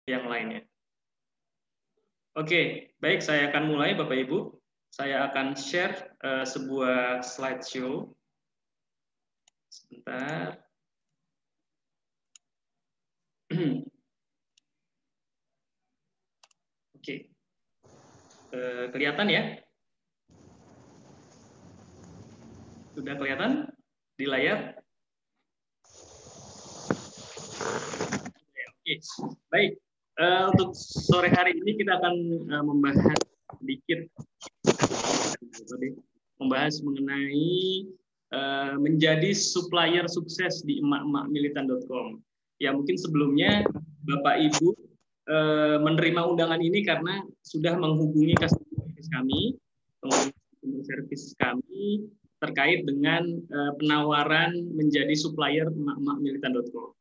yang lainnya. Oke, baik, saya akan mulai Bapak Ibu. Saya akan share sebuah slideshow. Sebentar. Oke, kelihatan ya? Sudah kelihatan di layar? Oke, baik. Untuk sore hari ini kita akan membahas sedikit mengenai menjadi supplier sukses di emak-emakmilitan.com. Ya, mungkin sebelumnya Bapak Ibu menerima undangan ini karena sudah menghubungi customer service kami terkait dengan penawaran menjadi supplier emak-emakmilitan.com.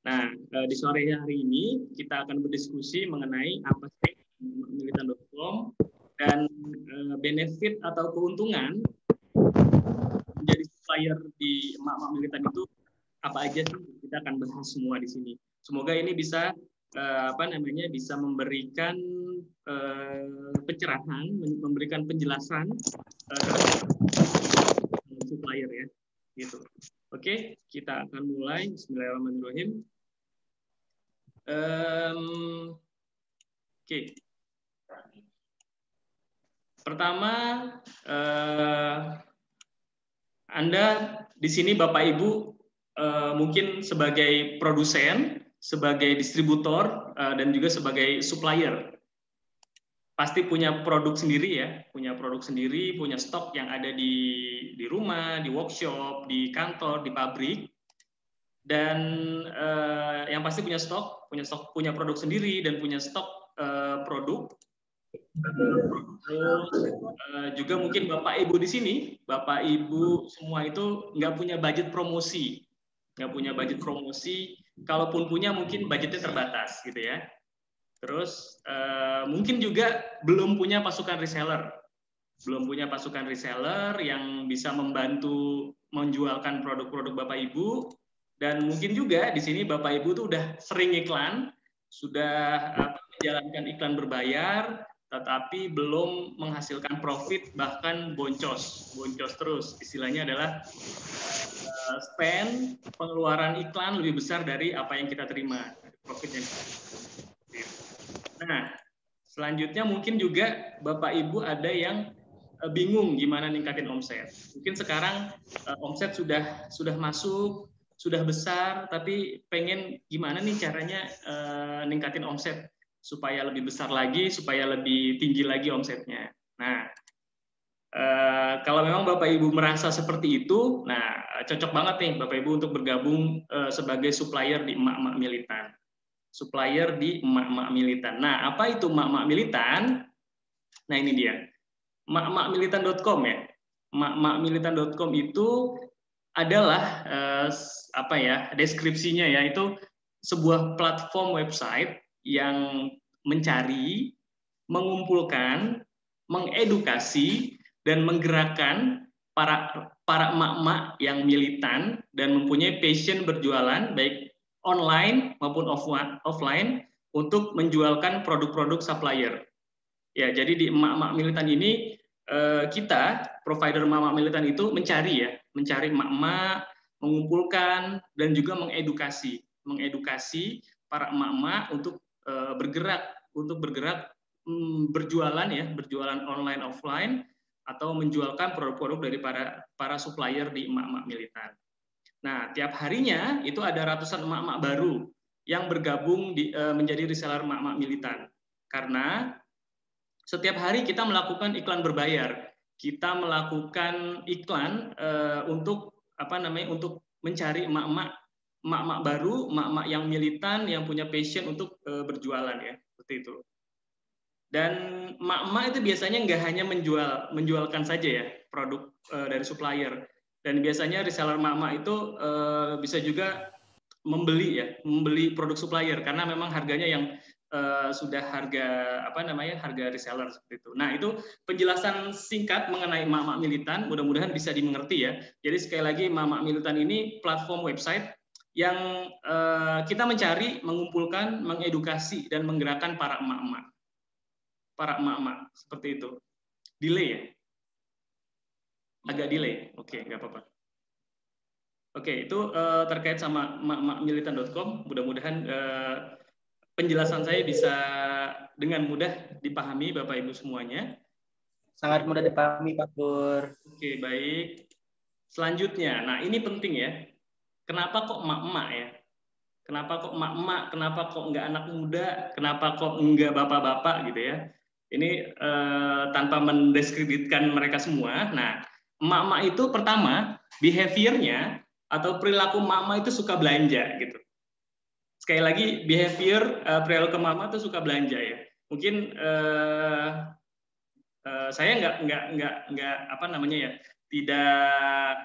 Nah, di sore hari ini kita akan berdiskusi mengenai apa sih emak-emakmilitan.com dan benefit atau keuntungan menjadi supplier di emak-emakmilitan itu apa aja sih? Kita akan bahas semua di sini. Semoga ini bisa bisa memberikan pencerahan, memberikan penjelasan supplier ya, gitu. Oke, kita akan mulai. Bismillahirrahmanirrahim. Oke. Pertama, Anda di sini Bapak Ibu mungkin sebagai produsen, sebagai distributor, dan juga sebagai supplier. Pasti punya produk sendiri ya, punya produk sendiri, punya stok yang ada di rumah, di workshop, di kantor, di pabrik. Dan yang pasti punya produk sendiri dan punya stok produk. Juga mungkin Bapak Ibu di sini, Bapak Ibu semua itu nggak punya budget promosi, kalaupun punya mungkin budgetnya terbatas gitu ya. Terus mungkin juga belum punya pasukan reseller yang bisa membantu menjualkan produk-produk Bapak Ibu. Dan mungkin juga di sini Bapak Ibu tuh udah sering iklan, sudah menjalankan iklan berbayar, tetapi belum menghasilkan profit, bahkan boncos terus. Istilahnya adalah spend, pengeluaran iklan lebih besar dari apa yang kita terima, profitnya. Nah, selanjutnya mungkin juga Bapak Ibu ada yang bingung gimana ningkatin omset. Mungkin sekarang omset sudah masuk, sudah besar, tapi pengen gimana nih caranya ningkatin omset supaya lebih besar lagi, supaya lebih tinggi lagi omsetnya. Nah, kalau memang Bapak Ibu merasa seperti itu, nah cocok banget nih Bapak Ibu untuk bergabung sebagai supplier di emak-emak militan. Nah, apa itu emak-emak militan? Nah, ini dia. emak-emakmilitan.com ya. emak-emakmilitan.com itu adalah deskripsinya ya, itu sebuah platform website yang mencari, mengumpulkan, mengedukasi dan menggerakkan para emak-emak yang militan dan mempunyai passion berjualan baik online maupun offline untuk menjualkan produk-produk supplier. Ya, jadi di emak-emak militan ini kita provider emak-emak militan itu mencari emak-emak, mengumpulkan dan juga mengedukasi para emak-emak untuk bergerak berjualan online offline atau menjualkan produk-produk dari para supplier di emak-emak militan. Nah, tiap harinya itu ada ratusan emak-emak baru yang bergabung menjadi reseller emak-emak militan. Karena setiap hari kita melakukan iklan berbayar. Kita melakukan iklan untuk mencari emak-emak baru, emak-emak yang militan, yang punya passion untuk berjualan ya, seperti itu. Dan emak-emak itu biasanya nggak hanya menjualkan saja ya produk dari supplier. Dan biasanya reseller emak-emak itu bisa juga membeli produk supplier karena memang harganya yang sudah harga reseller seperti itu. Nah, itu penjelasan singkat mengenai emak-emak militan, mudah-mudahan bisa dimengerti ya. Jadi sekali lagi emak-emak militan ini platform website yang kita mencari, mengumpulkan, mengedukasi dan menggerakkan para emak-emak. Para emak-emak seperti itu. Delay ya? Agak delay. Oke, nggak apa-apa. Oke, itu terkait sama emak-emakmilitan.com. Mudah-mudahan penjelasan saya bisa dengan mudah dipahami Bapak Ibu semuanya. Sangat mudah dipahami Pak Pur. Oke, baik. Selanjutnya, nah ini penting ya. Kenapa kok emak-emak ya? Kenapa kok emak-emak? Kenapa kok nggak anak muda? Kenapa kok nggak bapak-bapak gitu ya? Ini tanpa mendiskreditkan mereka semua. Nah, emak-emak itu pertama behaviornya atau perilaku emak-emak itu suka belanja gitu. Sekali lagi behavior perilaku emak-emak itu suka belanja ya. Mungkin saya nggak apa namanya ya, tidak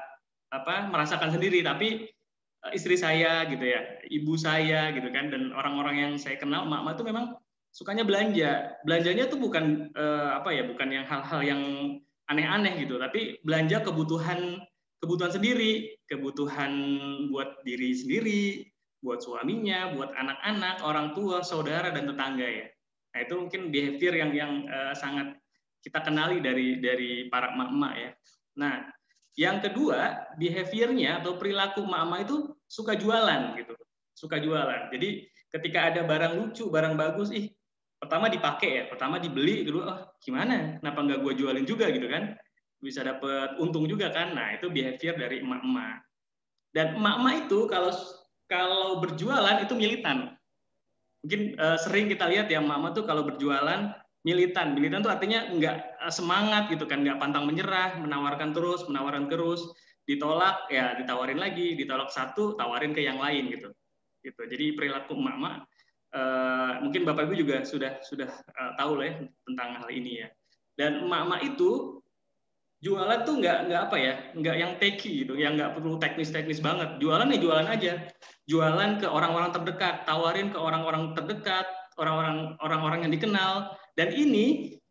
apa merasakan sendiri, tapi istri saya gitu ya, ibu saya gitu kan, dan orang-orang yang saya kenal, emak-emak itu memang sukanya belanja. Belanjanya tuh bukan apa ya, bukan yang hal-hal yang aneh-aneh gitu, tapi belanja kebutuhan sendiri, kebutuhan buat diri sendiri, buat suaminya, buat anak-anak, orang tua, saudara dan tetangga ya. Nah, itu mungkin behavior yang sangat kita kenali dari para emak-emak ya. Nah, yang kedua, behaviornya atau perilaku emak-emak itu suka jualan gitu. Suka jualan. Jadi ketika ada barang lucu, barang bagus, pertama dipakai ya, pertama dibeli, kedua, gimana? Kenapa nggak gue jualin juga gitu kan? Bisa dapat untung juga kan? Nah, itu behavior dari emak-emak. Dan emak-emak itu kalau berjualan itu militan. Mungkin sering kita lihat ya, emak-emak tuh kalau berjualan militan. Militan tuh artinya nggak semangat gitu kan, nggak pantang menyerah, menawarkan terus, ditolak ya ditawarin lagi, ditolak satu, tawarin ke yang lain gitu. Jadi perilaku emak-emak mungkin Bapak Ibu juga sudah tahu lah ya tentang hal ini ya. Dan emak-emak itu jualan tuh nggak apa ya, nggak yang techy gitu, yang nggak perlu teknis banget. Jualan ya jualan aja, jualan ke orang-orang terdekat, tawarin ke orang-orang terdekat, orang-orang yang dikenal, dan ini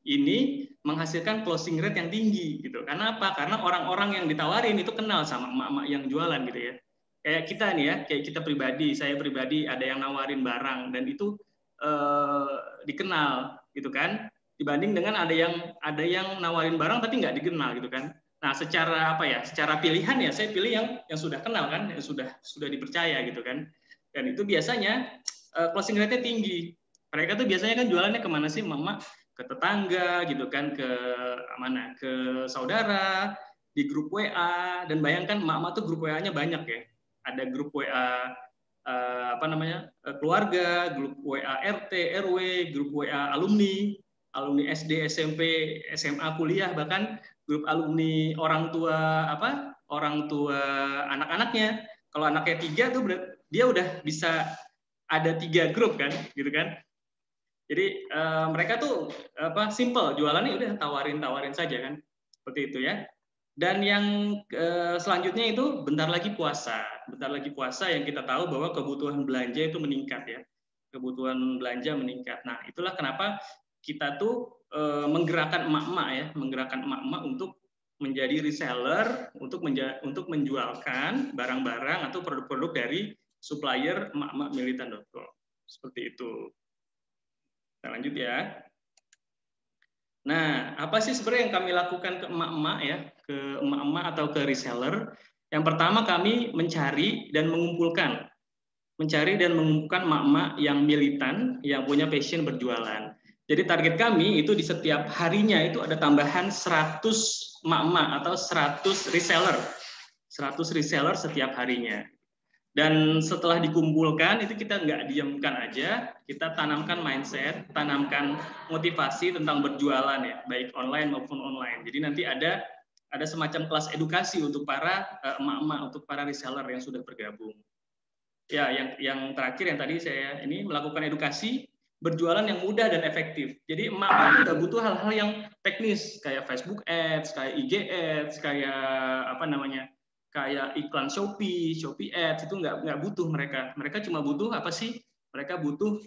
menghasilkan closing rate yang tinggi gitu. Karena apa? Karena orang-orang yang ditawarin itu kenal sama emak-emak yang jualan gitu ya. Kayak kita nih ya, kayak kita pribadi, saya pribadi ada yang nawarin barang dan itu dikenal gitu kan, dibanding dengan ada yang nawarin barang tapi nggak dikenal gitu kan. Nah, secara apa ya? Secara pilihan ya saya pilih yang sudah kenal kan, yang sudah dipercaya gitu kan. Dan itu biasanya closing rate-nya tinggi. Mereka tuh biasanya kan jualannya kemana sih, Mama? Ke tetangga gitu kan, ke mana? Ke saudara, di grup WA, dan bayangkan Mama tuh grup WA-nya banyak ya. Ada grup WA apa namanya, keluarga, grup WA RT, RW, grup WA alumni SD, SMP, SMA, kuliah, bahkan grup alumni orang tua anak-anaknya. Kalau anaknya 3 tuh dia udah bisa ada 3 grup kan, gitu kan. Jadi mereka tuh simple, jualannya udah tawarin saja kan, seperti itu ya. Dan yang selanjutnya itu bentar lagi puasa yang kita tahu bahwa kebutuhan belanja itu meningkat ya, kebutuhan belanja meningkat. Nah, itulah kenapa kita tuh menggerakkan emak-emak untuk menjadi reseller, untuk menjualkan barang-barang atau produk-produk dari supplier emak-emakmilitan.com. Seperti itu. Kita lanjut ya. Nah, apa sih sebenarnya yang kami lakukan ke emak-emak ya, ke emak-emak atau ke reseller? Yang pertama, kami mencari dan mengumpulkan emak-emak yang militan, yang punya passion berjualan. Jadi target kami itu di setiap harinya itu ada tambahan 100 emak-emak atau 100 reseller. 100 reseller setiap harinya. Dan setelah dikumpulkan, itu kita nggak diamkan aja, kita tanamkan mindset, tanamkan motivasi tentang berjualan ya, baik online maupun online. Jadi nanti ada semacam kelas edukasi untuk para emak-emak, untuk para reseller yang sudah bergabung. Ya, yang terakhir yang tadi saya ini melakukan edukasi berjualan yang mudah dan efektif. Jadi emak-emak udah butuh hal-hal yang teknis kayak Facebook Ads, kayak IG Ads, kayak apa namanya, kayak iklan Shopee Ads, itu nggak butuh mereka. Mereka cuma butuh apa sih? Mereka butuh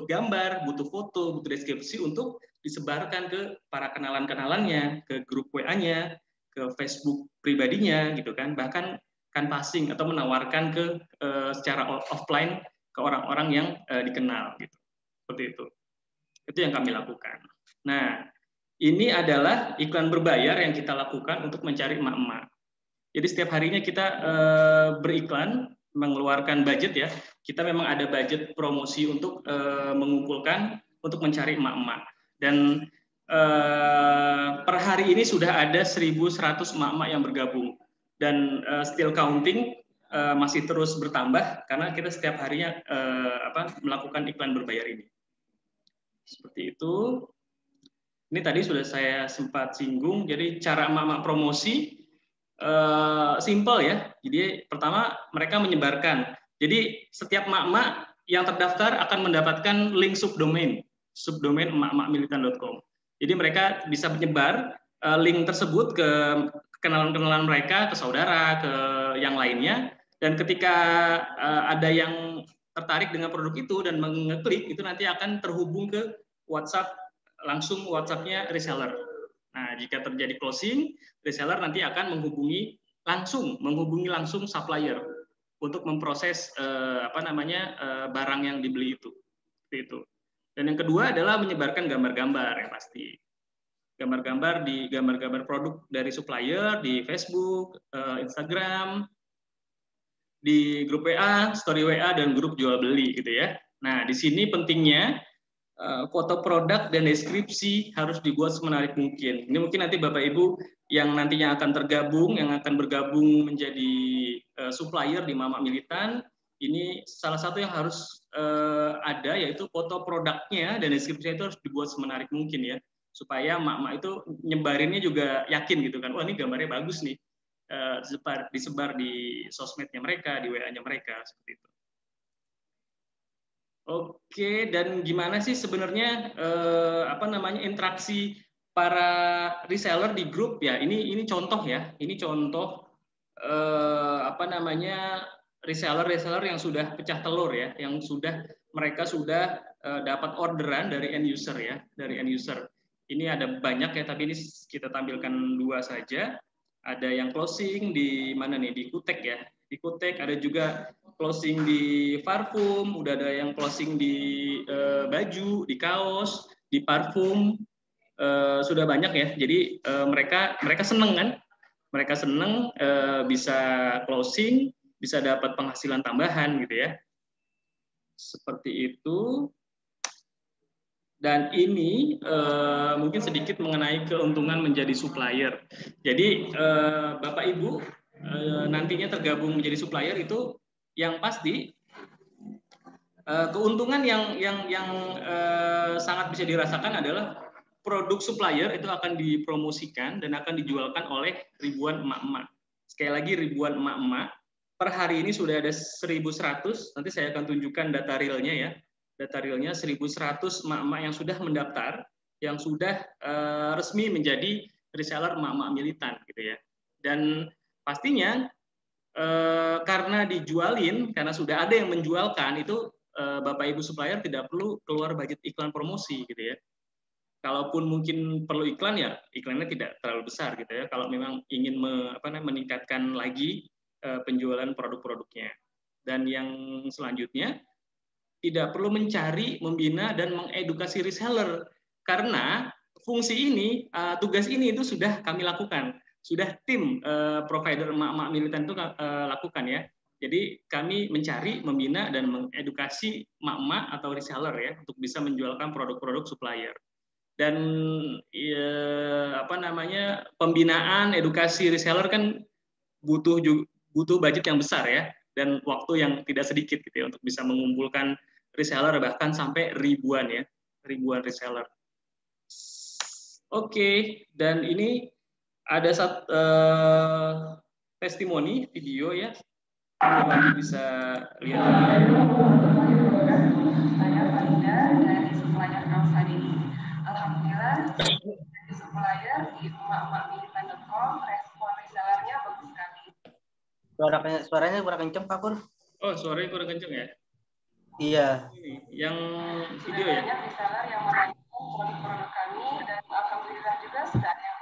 gambar, butuh foto, butuh deskripsi untuk disebarkan ke para kenalan-kenalannya, ke grup WA-nya, ke Facebook pribadinya gitu kan. Bahkan canvassing atau menawarkan ke secara offline ke orang-orang yang dikenal gitu. Seperti itu. Itu yang kami lakukan. Nah, ini adalah iklan berbayar yang kita lakukan untuk mencari emak-emak. Jadi setiap harinya kita beriklan, mengeluarkan budget ya. Kita memang ada budget promosi untuk mengumpulkan, untuk mencari emak-emak. Dan per hari ini sudah ada 1.100 emak-emak yang bergabung. Dan still counting, masih terus bertambah karena kita setiap harinya melakukan iklan berbayar ini. Seperti itu. Ini tadi sudah saya sempat singgung. Jadi cara emak-emak promosi simple ya. Jadi pertama mereka menyebarkan. Jadi setiap emak-emak yang terdaftar akan mendapatkan link subdomain emak-emakmilitan.com. Jadi mereka bisa menyebar link tersebut ke kenalan-kenalan mereka, ke saudara, ke yang lainnya. Dan ketika ada yang tertarik dengan produk itu dan mengeklik, itu nanti akan terhubung ke WhatsApp, langsung WhatsApp-nya reseller. Nah, jika terjadi closing, reseller nanti akan menghubungi langsung supplier untuk memproses barang yang dibeli itu. Seperti itu. Dan yang kedua adalah menyebarkan gambar-gambar yang pasti. Gambar-gambar produk dari supplier di Facebook, Instagram, di grup WA, story WA, dan grup jual beli gitu ya. Nah, di sini pentingnya foto produk dan deskripsi harus dibuat semenarik mungkin. Ini mungkin nanti Bapak Ibu yang nantinya akan bergabung menjadi supplier di Emak-emak Militan, ini salah satu yang harus ada, yaitu foto produknya dan deskripsinya itu harus dibuat semenarik mungkin ya, supaya emak-emak itu nyebarinnya juga yakin gitu kan, wah ini gambarnya bagus nih, disebar di sosmednya mereka, di WA-nya mereka, seperti itu. Oke, dan gimana sih sebenarnya interaksi para reseller di grup ya? Ini contoh ya. Ini contoh reseller yang sudah pecah telur ya, yang mereka sudah dapat orderan dari end user ya, dari end user. Ini ada banyak ya, tapi ini kita tampilkan 2 saja. Ada yang closing di mana nih? Di Kutek ya. Di Kutek, ada juga closing di parfum, udah ada yang closing di baju, di kaos, di parfum, sudah banyak ya. Jadi mereka seneng kan? Mereka seneng bisa closing, bisa dapat penghasilan tambahan gitu ya. Seperti itu. Dan ini mungkin sedikit mengenai keuntungan menjadi supplier. Jadi Bapak Ibu nantinya tergabung menjadi supplier itu yang pasti keuntungan yang sangat bisa dirasakan adalah produk supplier itu akan dipromosikan dan akan dijualkan oleh ribuan emak-emak. Sekali lagi ribuan emak-emak. Per hari ini sudah ada 1.100. Nanti saya akan tunjukkan data realnya ya. Data realnya 1.100 emak-emak yang sudah mendaftar, yang sudah resmi menjadi reseller emak-emak militan gitu ya. Dan pastinya karena karena sudah ada yang menjualkan, itu Bapak Ibu supplier tidak perlu keluar budget iklan promosi gitu ya. Kalaupun mungkin perlu iklan ya iklannya tidak terlalu besar gitu ya. Kalau memang ingin meningkatkan lagi penjualan produk-produknya. Dan yang selanjutnya tidak perlu mencari, membina dan mengedukasi reseller karena fungsi ini, tugas ini itu sudah kami lakukan, sudah tim provider emak-emak militan itu lakukan ya. Jadi kami mencari, membina dan mengedukasi emak-emak atau reseller ya untuk bisa menjualkan produk-produk supplier. Dan pembinaan, edukasi reseller kan butuh budget yang besar ya, dan waktu yang tidak sedikit gitu ya untuk bisa mengumpulkan reseller bahkan sampai ribuan reseller. Oke, dan ini ada testimoni video ya, Bapak bisa lihat. Saya Farida dari supplier Kausar ini. Alhamdulillah dari supplier di emak-emakmilitan.com respon resellernya bagus sekali. Suaranya kurang kenceng Pak Pur. Oh, suaranya kurang kenceng ya? Iya. Ini yang video ya. Banyak reseller yang menanyakan produk-produk kami dan alhamdulillah juga sudah ada yang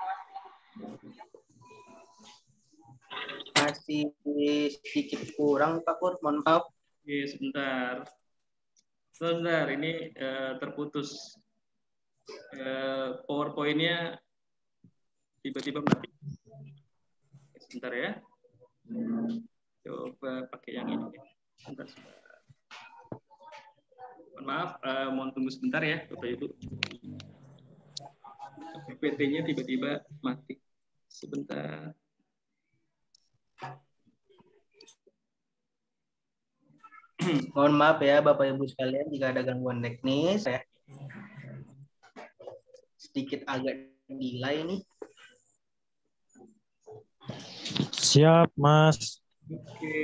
kurang Pak Kur, mohon maaf. Oke, sebentar. Sebentar, ini terputus. PowerPoint-nya tiba-tiba mati. Sebentar ya. Coba pakai yang ini. Sebentar. Mohon maaf, mohon tunggu sebentar ya, Bapak Ibu. PPT-nya tiba-tiba mati. Sebentar. Mohon maaf ya Bapak Ibu sekalian jika ada gangguan teknis ya. Sedikit agak delay nih. Siap, Mas. Oke.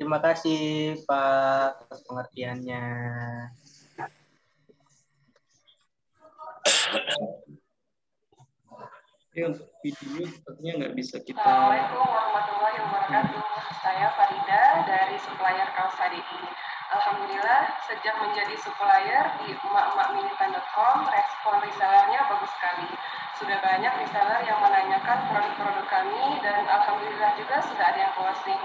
Terima kasih Pak atas pengertiannya. Untuk video sepertinya nggak bisa kita. Assalamualaikum warahmatullahi wabarakatuh. Saya Farida dari supplier kaos HDI. Alhamdulillah, sejak menjadi supplier di emak-emakmilitan.com, respon resellernya bagus sekali. Sudah banyak reseller yang menanyakan produk-produk kami, dan alhamdulillah juga sudah ada yang closing.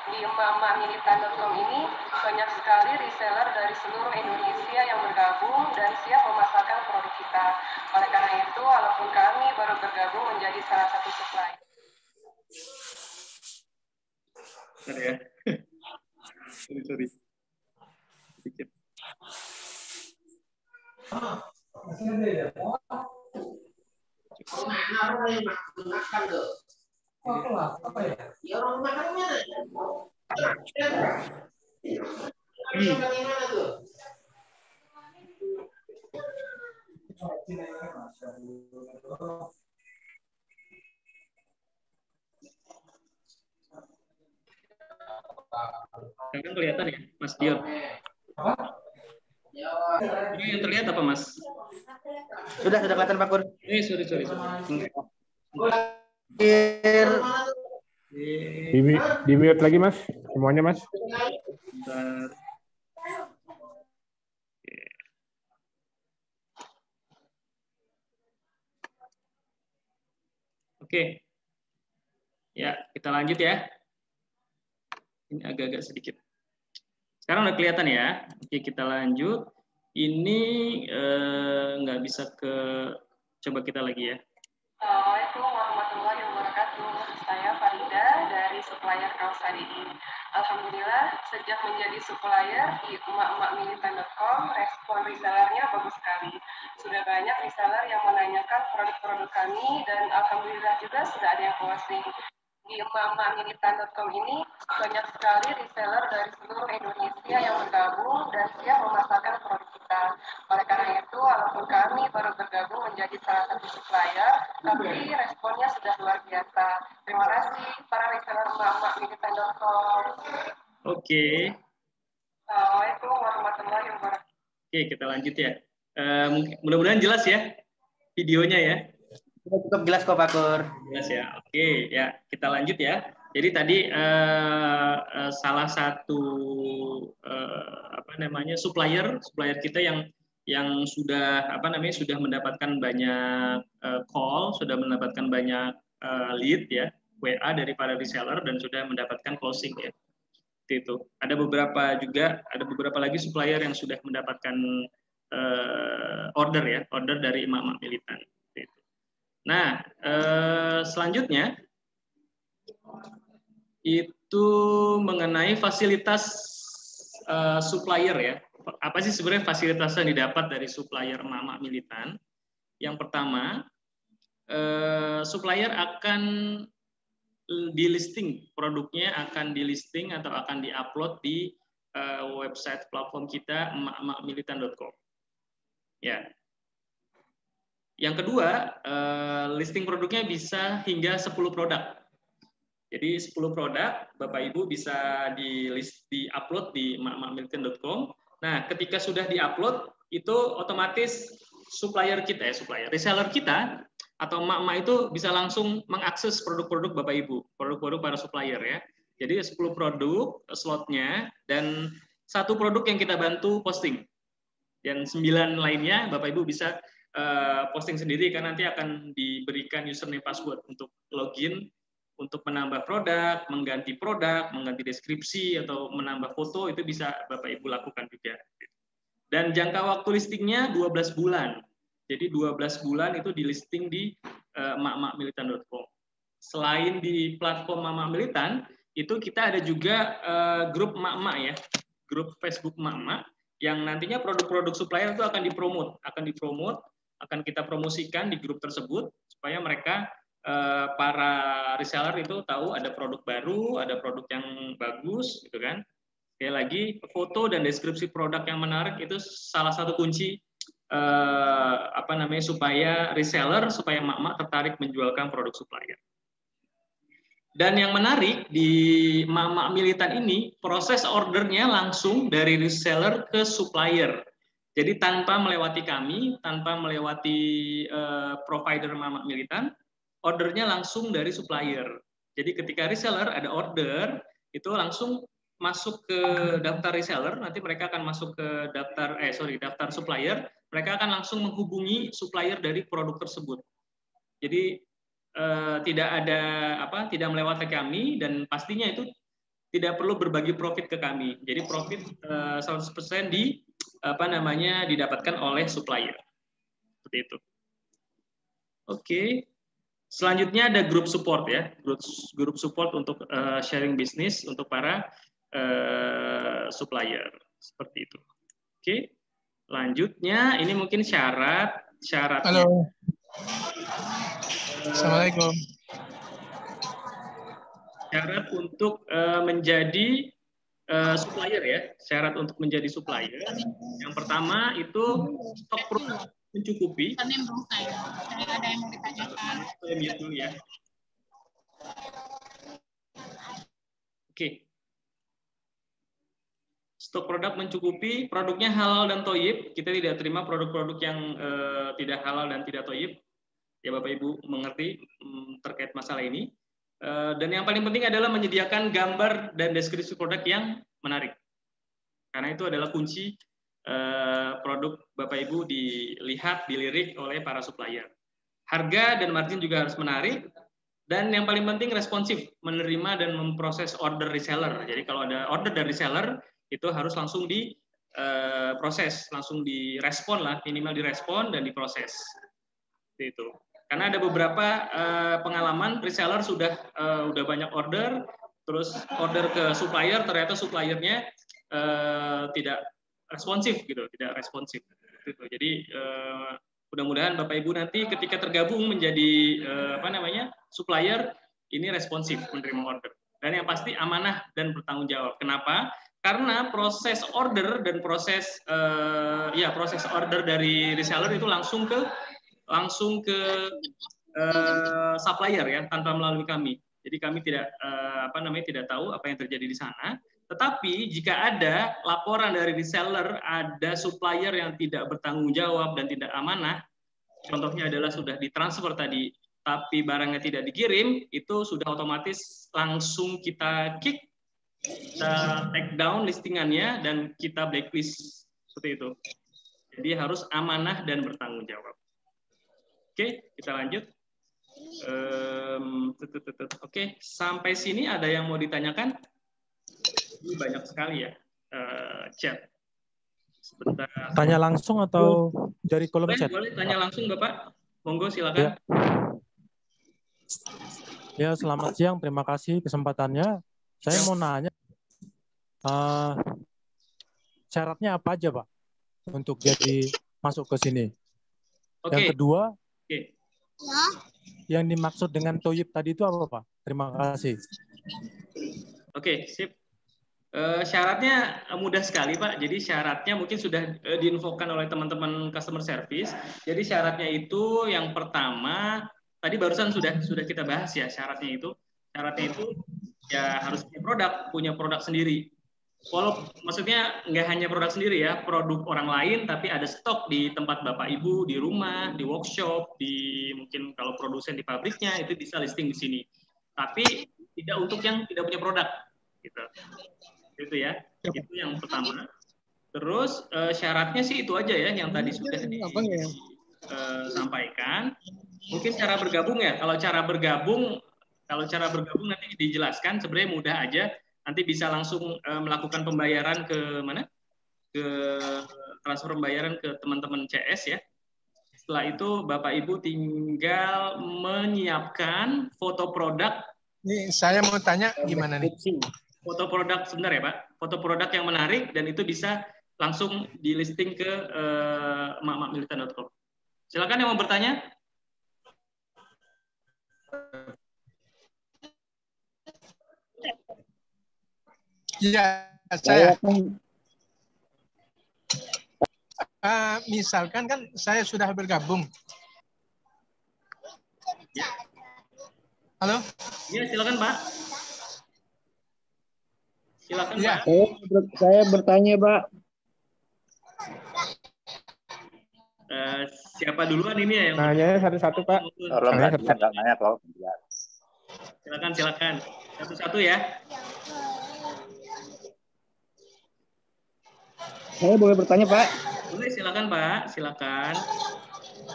Di emak-emakmilitan.com ini banyak sekali reseller dari seluruh Indonesia yang bergabung dan siap memasarkan produk kita. Oleh karena itu, walaupun kami baru bergabung menjadi salah satu supplier. Bentar ya. Sorry. Sedikit. Kan kelihatan ya, Mas Dion? Ini yang terlihat apa, Mas? Sudah kelihatan Pak Kur. Sorry. Di mute lagi, Mas. Semuanya, Mas. Bentar. Oke. Ya, kita lanjut ya. Ini agak-agak sedikit. Sekarang udah kelihatan ya. Oke, kita lanjut. Ini nggak bisa coba kita lagi ya. Assalamualaikum warahmatullahi wabarakatuh. Saya Farida dari supplier kaos HDI. Alhamdulillah, sejak menjadi supplier di emak-emakmilitan.com, respon resellernya bagus sekali. Sudah banyak reseller yang menanyakan produk-produk kami, dan alhamdulillah juga sudah ada yang closing. Di emak-emakmilitan.com ini banyak sekali reseller dari seluruh Indonesia yang bergabung dan siap memasarkan produk kita. Oleh karena itu, walaupun kami baru bergabung menjadi salah satu supplier, tapi responnya sudah luar biasa. Terima kasih para reseller emak-emakmilitan.com. Oke. Assalamualaikum warahmatullahi wabarakatuh. Oke, kita lanjut ya. Mudah-mudahan jelas ya videonya ya. Cukup jelas kok Pak Kur. Jelas ya. Oke, ya kita lanjut ya. Jadi tadi salah satu supplier kita yang sudah sudah mendapatkan banyak call, sudah mendapatkan banyak lead ya, WA dari para reseller dan sudah mendapatkan closing ya. Itu. Ada beberapa lagi supplier yang sudah mendapatkan order dari emak-emak militan. Nah, selanjutnya itu mengenai fasilitas supplier ya. Apa sih sebenarnya fasilitas yang didapat dari supplier emak-emak militan? Yang pertama, supplier akan di-listing, produknya akan di-listing atau akan di-upload di website platform kita emak-emakmilitan.com. Ya. Yang kedua, listing produknya bisa hingga 10 produk. Jadi 10 produk Bapak Ibu bisa di-upload di emak-emakmilitan.com. Nah, ketika sudah di-upload itu otomatis reseller kita atau emak-emak itu bisa langsung mengakses produk-produk Bapak Ibu, produk-produk para supplier ya. Jadi 10 produk slotnya dan 1 produk yang kita bantu posting. Dan 9 lainnya Bapak Ibu bisa posting sendiri karena nanti akan diberikan username password untuk login untuk menambah produk, mengganti deskripsi, atau menambah foto, itu bisa Bapak Ibu lakukan juga. Dan jangka waktu listingnya 12 bulan. Jadi 12 bulan itu di listing di emak-emak-militan.com. Selain di platform emak-emak militan, itu kita ada juga grup emak-emak ya, grup Facebook emak-emak, yang nantinya produk-produk supplier itu akan dipromot, akan kita promosikan di grup tersebut, supaya mereka para reseller itu tahu ada produk baru, ada produk yang bagus, gitu kan. Sekali lagi, foto dan deskripsi produk yang menarik itu salah satu kunci supaya reseller, supaya emak-emak tertarik menjualkan produk supplier. Dan yang menarik di emak-emak militan ini, proses ordernya langsung dari reseller ke supplier. Jadi tanpa melewati kami, tanpa melewati provider emak-emak militan, ordernya langsung dari supplier. Jadi ketika reseller ada order, itu langsung masuk ke daftar reseller, nanti mereka akan masuk ke daftar supplier, mereka akan langsung menghubungi supplier dari produk tersebut. Jadi tidak melewati kami, dan pastinya itu tidak perlu berbagi profit ke kami. Jadi profit 100% didapatkan oleh supplier. Seperti itu. Oke. Selanjutnya ada grup support ya, grup support untuk sharing bisnis untuk para supplier, seperti itu. Oke, lanjutnya ini mungkin syaratnya. Halo. Assalamualaikum. Syarat untuk menjadi supplier ya, syarat untuk menjadi supplier. Yang pertama itu stok produk mencukupi. Ada yang mau ditanyakan. Ya. Oke. Stok produk mencukupi, produknya halal dan thoyyib. Kita tidak terima produk-produk yang tidak halal dan tidak thoyyib. Ya Bapak Ibu mengerti terkait masalah ini. Dan yang paling penting adalah menyediakan gambar dan deskripsi produk yang menarik. Karena itu adalah kunci produk Bapak Ibu dilirik oleh para supplier. Harga dan margin juga harus menarik, dan yang paling penting responsif, menerima dan memproses order reseller. Jadi kalau ada order dari reseller, itu harus langsung diproses, langsung direspon lah, minimal direspon dan diproses. Itu. Karena ada beberapa pengalaman reseller sudah banyak order, terus order ke supplier, ternyata suppliernya tidak responsif gitu, tidak responsif. Gitu. Jadi mudah-mudahan Bapak Ibu nanti ketika tergabung menjadi supplier ini responsif menerima order. Dan yang pasti amanah dan bertanggung jawab. Kenapa? Karena proses order dan proses order dari reseller itu langsung ke supplier ya, tanpa melalui kami. Jadi kami tidak tahu apa yang terjadi di sana. Tetapi jika ada laporan dari reseller, ada supplier yang tidak bertanggung jawab dan tidak amanah, contohnya adalah sudah ditransfer tadi, tapi barangnya tidak dikirim, itu sudah otomatis langsung kita kick, kita take down listingannya, dan kita blacklist. Seperti itu. Jadi harus amanah dan bertanggung jawab. Oke, kita lanjut. Oke, sampai sini ada yang mau ditanyakan? Ini banyak sekali ya chat. Sebentar. Tanya langsung atau dari kolom chat? Boleh tanya langsung Bapak. Monggo silakan. Ya, selamat siang. Terima kasih kesempatannya. Saya mau nanya, syaratnya apa aja Pak untuk jadi masuk ke sini? Oke. Yang kedua, yang dimaksud dengan thoyyib tadi itu apa Pak? Terima kasih. Oke, sip. Syaratnya mudah sekali Pak. Jadi syaratnya mungkin sudah diinfokan oleh teman-teman customer service. Jadi syaratnya itu yang pertama tadi barusan sudah kita bahas ya, syaratnya itu ya harus punya produk sendiri. Maksudnya nggak hanya produk sendiri ya, produk orang lain, tapi ada stok di tempat Bapak Ibu, di rumah, di workshop, mungkin kalau produsen di pabriknya itu bisa listing di sini. Tapi tidak untuk yang tidak punya produk, gitu. Itu ya, itu yang pertama. Terus syaratnya sih itu aja ya, yang tadi sudah disampaikan. Mungkin cara bergabung ya, kalau cara bergabung Kalau cara bergabung nanti dijelaskan, sebenarnya mudah aja. Nanti bisa langsung melakukan pembayaran ke mana? Ke transfer pembayaran ke teman-teman CS ya. Setelah itu Bapak Ibu tinggal menyiapkan foto produk. Nih, saya mau tanya gimana nih? Foto produk sebentar ya Pak. Foto produk yang menarik dan itu bisa langsung di listing ke emak-emakmilitan.com. Silakan yang mau bertanya. Iya, saya. Misalkan kan saya sudah bergabung. Ya. Halo? Iya, silakan Pak. Silakan Ya. Pak. Saya bertanya, Pak. Siapa duluan ini ya yang nanya satu-satu, Pak? Tolong nggak nanya kalau silakan satu-satu ya. Saya boleh bertanya, Pak? Boleh, silakan Pak, silakan.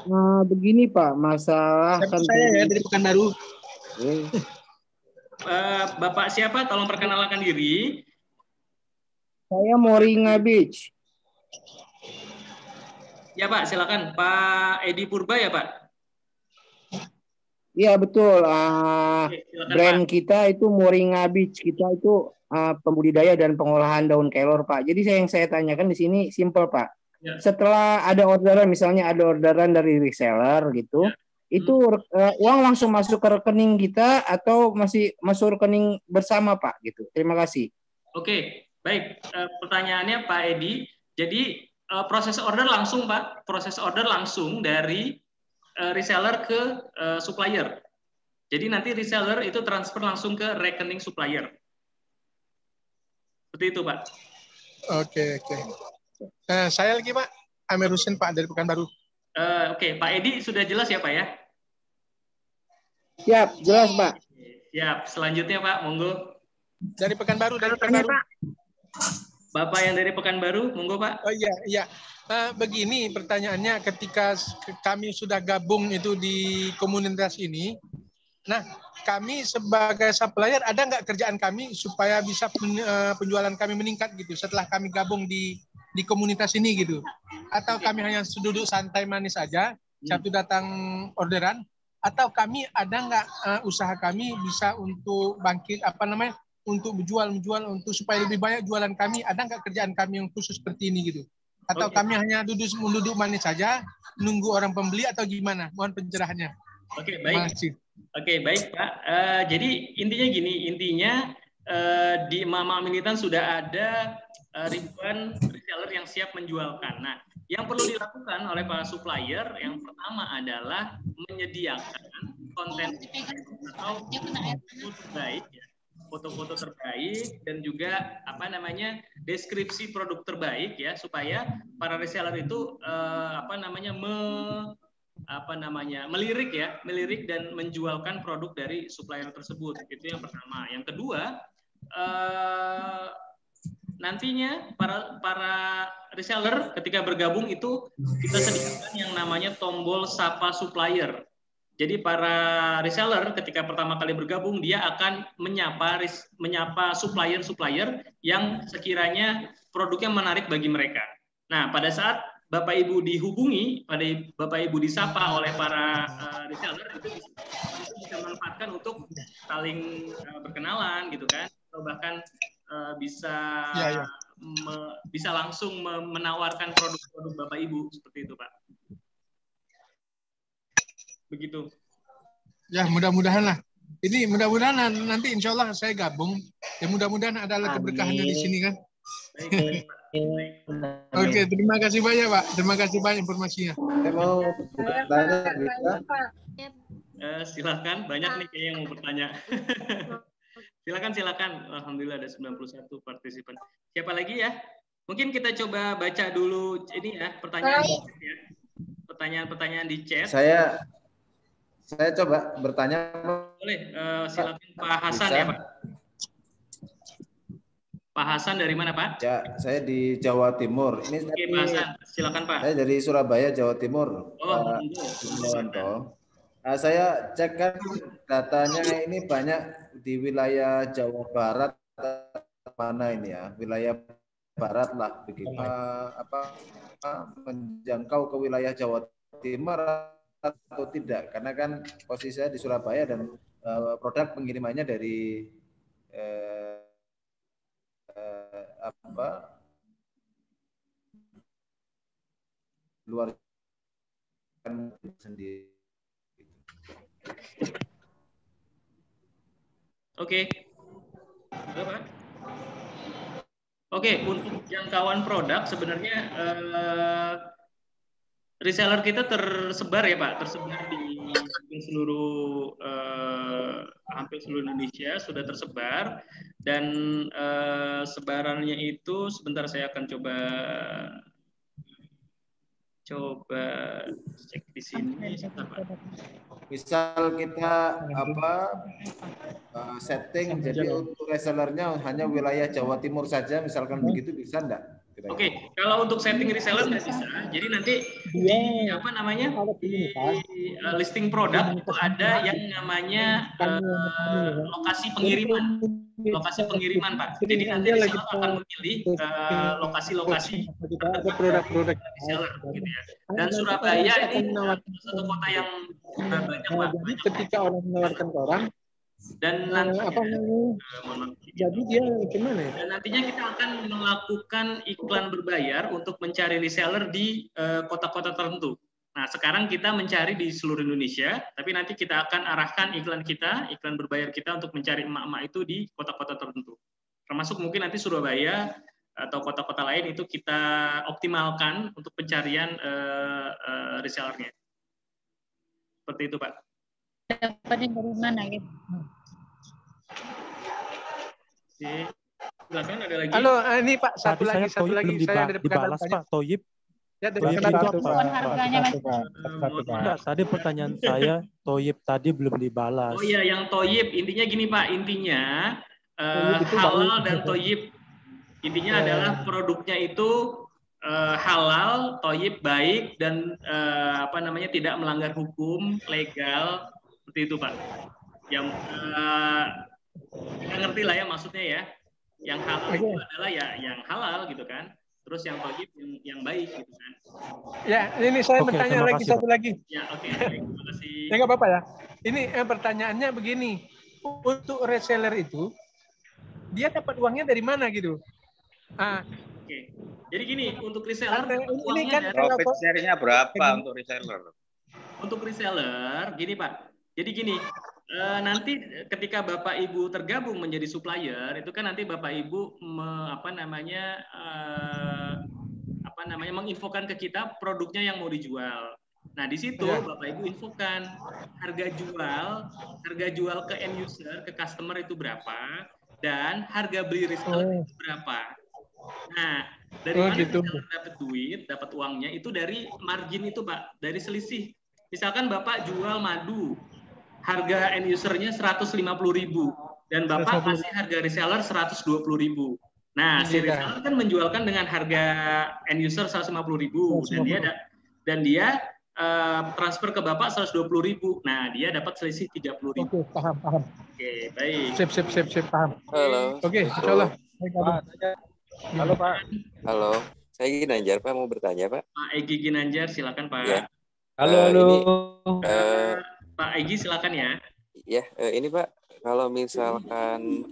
Nah, begini Pak, masalah kan saya ya dari Pekanbaru. Bapak siapa? Tolong perkenalkan diri. Saya Moringa Beach. Ya Pak, silakan. Pak Edi Purba ya Pak? Iya betul. Oke, silakan, Brand Pak. kita itu Moringa Beach. Kita itu pembudidaya dan pengolahan daun kelor, Pak. Jadi yang saya tanyakan di sini simple, Pak. Ya. Setelah ada orderan, misalnya ada orderan dari reseller gitu, Ya. itu uang langsung masuk ke rekening kita atau masih masuk rekening bersama, Pak? Gitu. Terima kasih. Oke, baik. Pertanyaannya Pak Edi. Jadi proses order langsung Pak, proses order langsung dari reseller ke supplier. Jadi nanti reseller itu transfer langsung ke rekening supplier. Seperti itu Pak. Oke. Saya lagi Pak, Amir Husin Pak dari Pekanbaru. Oke, Pak Edi sudah jelas ya Pak ya? Siap, jelas Pak. Siap. Selanjutnya Pak, monggo. Dari Pekanbaru, Pekanbaru. Bapak yang dari Pekanbaru, monggo Pak. Oh iya. Begini pertanyaannya, ketika kami sudah gabung itu di komunitas ini, nah kami sebagai supplier ada nggak kerjaan kami supaya bisa penjualan kami meningkat gitu setelah kami gabung di komunitas ini gitu? Atau kami hanya duduk santai manis saja, satu datang orderan? Atau kami ada nggak usaha kami bisa untuk bangkit untuk menjual untuk supaya lebih banyak jualan kami? Ada nggak kerjaan kami yang khusus seperti ini gitu? Atau kami hanya duduk manis saja, nunggu orang pembeli atau gimana? Mohon pencerahannya. Oke, baik. Oke, baik Pak. Jadi intinya gini, di Mama Militan sudah ada ribuan reseller yang siap menjualkan. Nah, yang perlu dilakukan oleh para supplier yang pertama adalah menyediakan konten atau foto terbaik, ya, foto-foto terbaik dan juga deskripsi produk terbaik ya supaya para reseller itu melirik dan menjualkan produk dari supplier tersebut. Itu yang pertama. Yang kedua, nantinya para reseller ketika bergabung itu kita sediakan yang namanya tombol sapa supplier. Jadi para reseller ketika pertama kali bergabung dia akan menyapa supplier yang sekiranya produknya menarik bagi mereka. Nah, pada saat Bapak Ibu dihubungi, Bapak Ibu disapa oleh para reseller itu bisa manfaatkan untuk saling berkenalan gitu kan, atau bahkan bisa langsung menawarkan produk-produk Bapak Ibu seperti itu Pak. Begitu. Ya mudah-mudahan lah. Ini mudah-mudahan nanti insya Allah saya gabung. Ya mudah-mudahan ada keberkahannya di sini kan. Baik. Oke, terima kasih banyak Pak. Terima kasih banyak informasinya. Saya mau bertanya. Silakan, banyak nih kayaknya yang mau bertanya. Silakan. Alhamdulillah ada 91 partisipan. Siapa lagi ya? Mungkin kita coba baca dulu ini ya pertanyaan-pertanyaan di chat. Saya coba bertanya. Boleh, silakan Pak Hasan ya Pak. Pak Hasan dari mana Pak? Ya, saya di Jawa Timur. Ini Oke, Pak Hasan, silakan Pak. Saya dari Surabaya, Jawa Timur. Oh, Saya cek kan datanya ini banyak di wilayah Jawa Barat mana ini ya, wilayah Barat lah begitu. Menjangkau ke wilayah Jawa Timur atau tidak? Karena kan posisi saya di Surabaya dan produk pengirimannya dari luar sendiri. Oke. Oke, untuk jangkauan produk sebenarnya reseller kita tersebar ya Pak, tersebar di seluruh hampir seluruh Indonesia sudah tersebar, dan sebarannya itu sebentar saya akan coba cek di sini. Misal kita setting jadi untuk resellernya hanya wilayah Jawa Timur saja, misalkan begitu, bisa enggak? Oke, kalau untuk setting reseller nggak bisa. Jadi nanti di listing produk itu ada yang namanya lokasi pengiriman. Lokasi pengiriman, Pak. Jadi nanti reseller akan memilih lokasi-lokasi produk-produk reseller, gitu ya. Dan Surabaya ini satu kota yang banyak, Pak. Ketika orang menawarkan ke orang, dan nantinya, jadi dia gimana ya? Dan nantinya kita akan melakukan iklan berbayar untuk mencari reseller di kota-kota tertentu. Nah, sekarang kita mencari di seluruh Indonesia, tapi nanti kita akan arahkan iklan kita, iklan berbayar kita untuk mencari emak-emak itu di kota-kota tertentu. Termasuk mungkin nanti Surabaya atau kota-kota lain itu kita optimalkan untuk pencarian resellernya. Seperti itu, Pak. Dapatnya dari mana gitu? Oke. Silakan, ada lagi. Halo, ini Pak, satu Tadi lagi. Saya ada dibalas Pak Toyib. Ya, Toyib itu apa? Harganya Enggak, tadi pertanyaan saya Toyib tadi belum dibalas. Oh iya, yang Toyib intinya gini Pak, intinya halal dan Toyib intinya adalah produknya itu halal, Toyib baik, dan tidak melanggar hukum, legal, seperti itu Pak. Yang kita ngerti lah ya maksudnya ya. Yang halal itu adalah ya yang halal gitu kan. Terus yang Toyib yang baik gitu kan. Ya, ini saya bertanya lagi satu lagi. Ya, oke. Terima kasih. Ya nggak apa-apa ya. Ini pertanyaannya begini. Untuk reseller itu dia dapat uangnya dari mana gitu? Oke. Jadi gini, untuk reseller ini kan profit share-nya berapa untuk reseller? Untuk reseller, gini Pak. Jadi gini, nanti ketika Bapak Ibu tergabung menjadi supplier, itu kan nanti Bapak Ibu menginfokan ke kita produknya yang mau dijual. Nah, di situ Bapak Ibu infokan harga jual ke end user, ke customer itu berapa, dan harga beli reseller itu berapa. Nah, dari mana reseller dapat duit, dapat uangnya itu dari margin itu Pak, dari selisih. Misalkan Bapak jual madu, harga end usernya 150.000 dan Bapak kasih harga reseller 120.000. Nah, si reseller kan menjualkan dengan harga end user 150.000 dan dia transfer ke Bapak 120.000. Nah, dia dapat selisih 30.000. Oke, paham. Oke, baik. Sip, paham. Halo. Oke, insyaallah. Halo, Pak. Halo. Saya Ginanjar, Pak, mau bertanya, Pak. Pak Egi Ginanjar, silakan, Pak. Ya. Halo. Pak Egi, silakan ya. Ya, ini Pak, kalau misalkan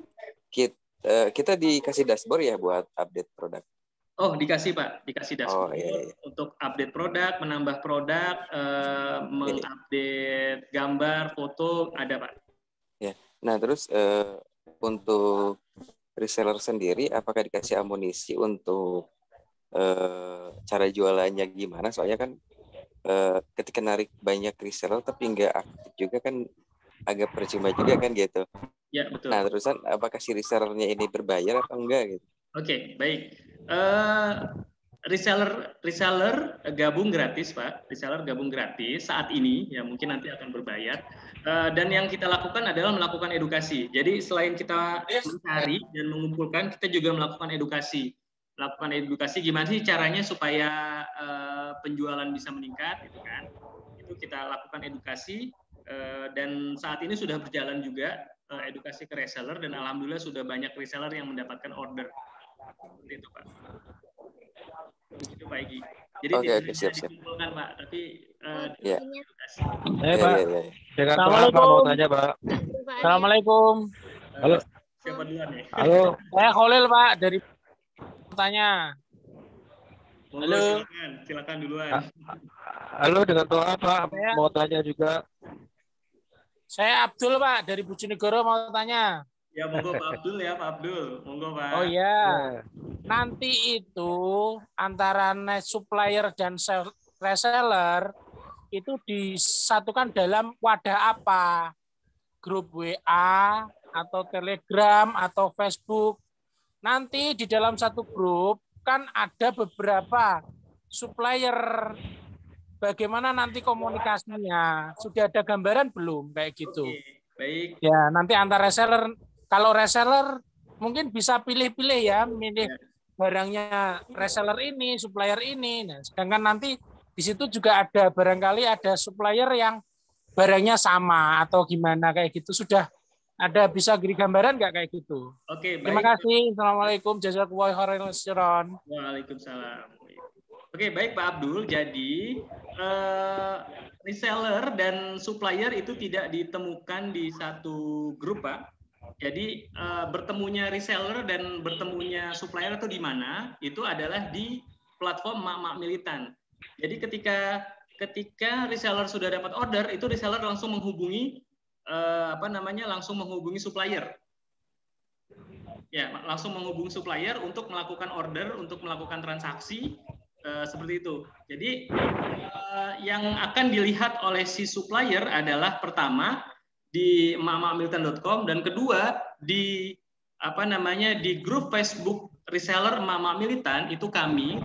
kita dikasih dashboard ya buat update produk. Oh, dikasih Pak, dikasih dashboard iya. Untuk update produk, menambah produk, mengupdate gambar, foto, ada Pak. Ya, nah terus untuk reseller sendiri, apakah dikasih amunisi untuk cara jualannya gimana? Soalnya kan ketika narik banyak reseller tapi nggak aktif juga kan agak percuma juga kan gitu. Ya, betul. Nah, terusan apakah si resellernya ini berbayar atau enggak gitu? Oke, baik. Reseller gabung gratis, Pak. Reseller gabung gratis saat ini, ya mungkin nanti akan berbayar. Dan yang kita lakukan adalah melakukan edukasi. Jadi selain kita mencari dan mengumpulkan, kita juga melakukan edukasi. Melakukan edukasi gimana sih caranya supaya penjualan bisa meningkat, gitu kan? Itu kita lakukan edukasi. Dan saat ini sudah berjalan juga edukasi ke reseller, dan alhamdulillah sudah banyak reseller yang mendapatkan order. Seperti itu, Pak. Itu Pak Egy. Jadi tidak siap. dikumpulkan, Pak, tapi Ya. edukasi. Pak. Assalamualaikum. Mau tanya, Pak. Assalamualaikum. Halo. Siapa duluan ya? Halo. Saya Khalil, Pak, dari bertanya. Halo. Silakan duluan. Halo, dengan doa, Pak. Mau tanya juga. Saya Abdul, Pak, dari Bojonegoro mau tanya. Ya, monggo Pak Abdul ya, Pak Abdul. Monggo, Pak. Oh iya. Nanti itu antara supplier dan reseller itu disatukan dalam wadah apa? Grup WA atau Telegram atau Facebook. Nanti di dalam satu grup kan ada beberapa supplier. Bagaimana nanti komunikasinya? Sudah ada gambaran belum kayak gitu? Oke, baik. Ya, nanti antar reseller. Kalau reseller mungkin bisa pilih-pilih ya, milih barangnya reseller ini, supplier ini. Nah, sedangkan nanti di situ juga ada barangkali ada supplier yang barangnya sama atau gimana kayak gitu. Sudah ada bisa beri gambaran nggak kayak gitu? Oke, baik. Terima kasih. Assalamualaikum. Jazakallahu khairan. Waalaikumsalam. Oke, baik Pak Abdul. Jadi reseller dan supplier itu tidak ditemukan di satu grup, Pak. Jadi bertemunya reseller dan bertemunya supplier itu di mana? Itu adalah di platform Mak-Mak Militan. Jadi ketika reseller sudah dapat order, itu reseller langsung menghubungi langsung menghubungi supplier. Ya, langsung menghubungi supplier untuk melakukan order, untuk melakukan transaksi seperti itu. Jadi yang akan dilihat oleh si supplier adalah pertama di makmakmilitan.com dan kedua di di grup Facebook reseller Mak-Mak Militan. Itu kami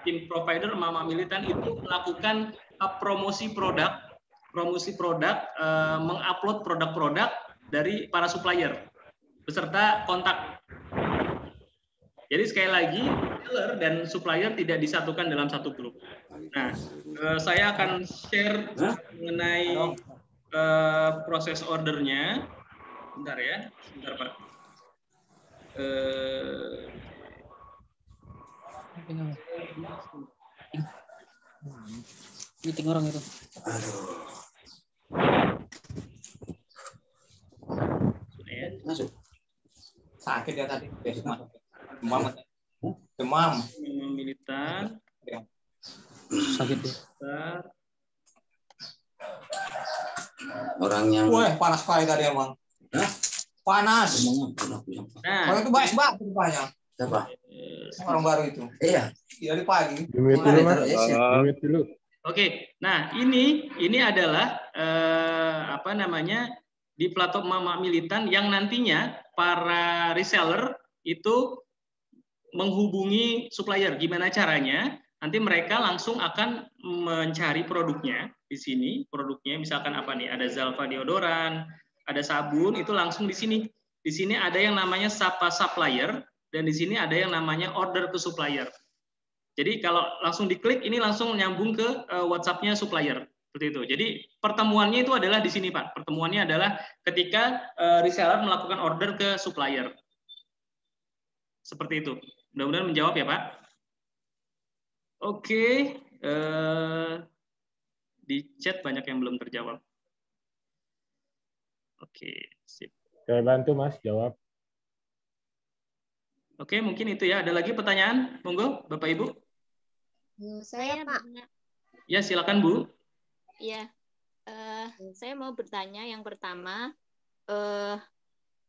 tim provider Mak-Mak Militan itu melakukan promosi produk, mengupload produk-produk dari para supplier beserta kontak. Jadi sekali lagi reseller dan supplier tidak disatukan dalam satu grup. Nah, saya akan share mengenai proses ordernya. Bentar ya, sebentar Pak. Meeting orang itu. Masuk. Sakit ya tadi. Demam. Militan. Sakit ya. Orangnya. Wah, panas sekali tadi emang. Hah? Panas. Nah, kalau itu bahas banget rupanya. Siapa? Orang baru itu. Iya. Dari pagi. Mute dulu. Oke, nah ini adalah di platform Mak-Mak Militan yang nantinya para reseller itu menghubungi supplier. Gimana caranya? Nanti mereka langsung akan mencari produknya di sini. Produknya misalkan apa nih? Ada Zalfa deodoran, ada sabun, itu langsung di sini. Di sini ada yang namanya Sapa Supplier dan di sini ada yang namanya Order to Supplier. Jadi kalau langsung diklik ini langsung nyambung ke WhatsApp-nya supplier seperti itu. Jadi pertemuannya itu adalah di sini Pak. Pertemuannya adalah ketika reseller melakukan order ke supplier. Seperti itu. Mudah-mudahan menjawab ya Pak. Oke, di chat banyak yang belum terjawab. Oke, sip. Saya bantu Mas jawab. Oke, mungkin itu ya. Ada lagi pertanyaan? Monggo, Bapak Ibu. Saya Pak. Ya, silakan Bu. Ya, saya mau bertanya yang pertama,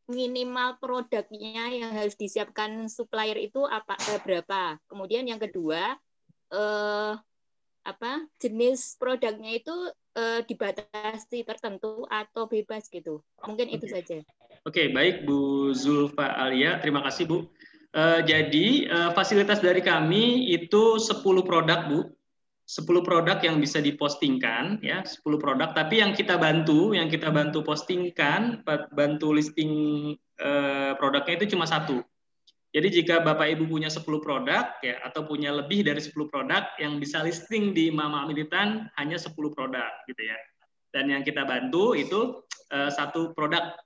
minimal produknya yang harus disiapkan supplier itu berapa? Kemudian yang kedua, jenis produknya itu dibatasi tertentu atau bebas gitu? Mungkin itu saja. Oke, baik Bu Zulfa Alia, terima kasih Bu. Jadi fasilitas dari kami itu 10 produk Bu, 10 produk yang bisa dipostingkan ya, 10 produk. Tapi yang kita bantu postingkan, bantu listing produknya itu cuma 1. Jadi jika Bapak Ibu punya 10 produk ya, atau punya lebih dari 10 produk yang bisa listing di Mak-Mak Militan hanya 10 produk gitu ya. Dan yang kita bantu itu satu produk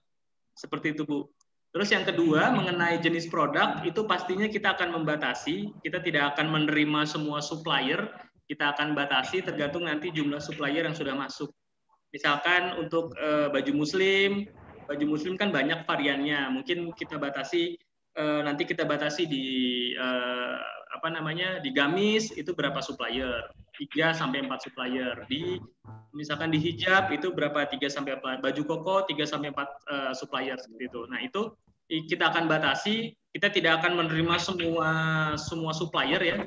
seperti itu, Bu. Terus yang kedua mengenai jenis produk itu pastinya kita akan membatasi, kita tidak akan menerima semua supplier, kita akan batasi tergantung nanti jumlah supplier yang sudah masuk. Misalkan untuk baju muslim kan banyak variannya, mungkin kita batasi nanti kita batasi di di gamis itu berapa supplier, 3 sampai 4 supplier. Misalkan di hijab itu berapa 3 sampai 4, baju koko 3 sampai 4 supplier seperti itu. Nah, itu kita akan batasi, kita tidak akan menerima semua supplier ya.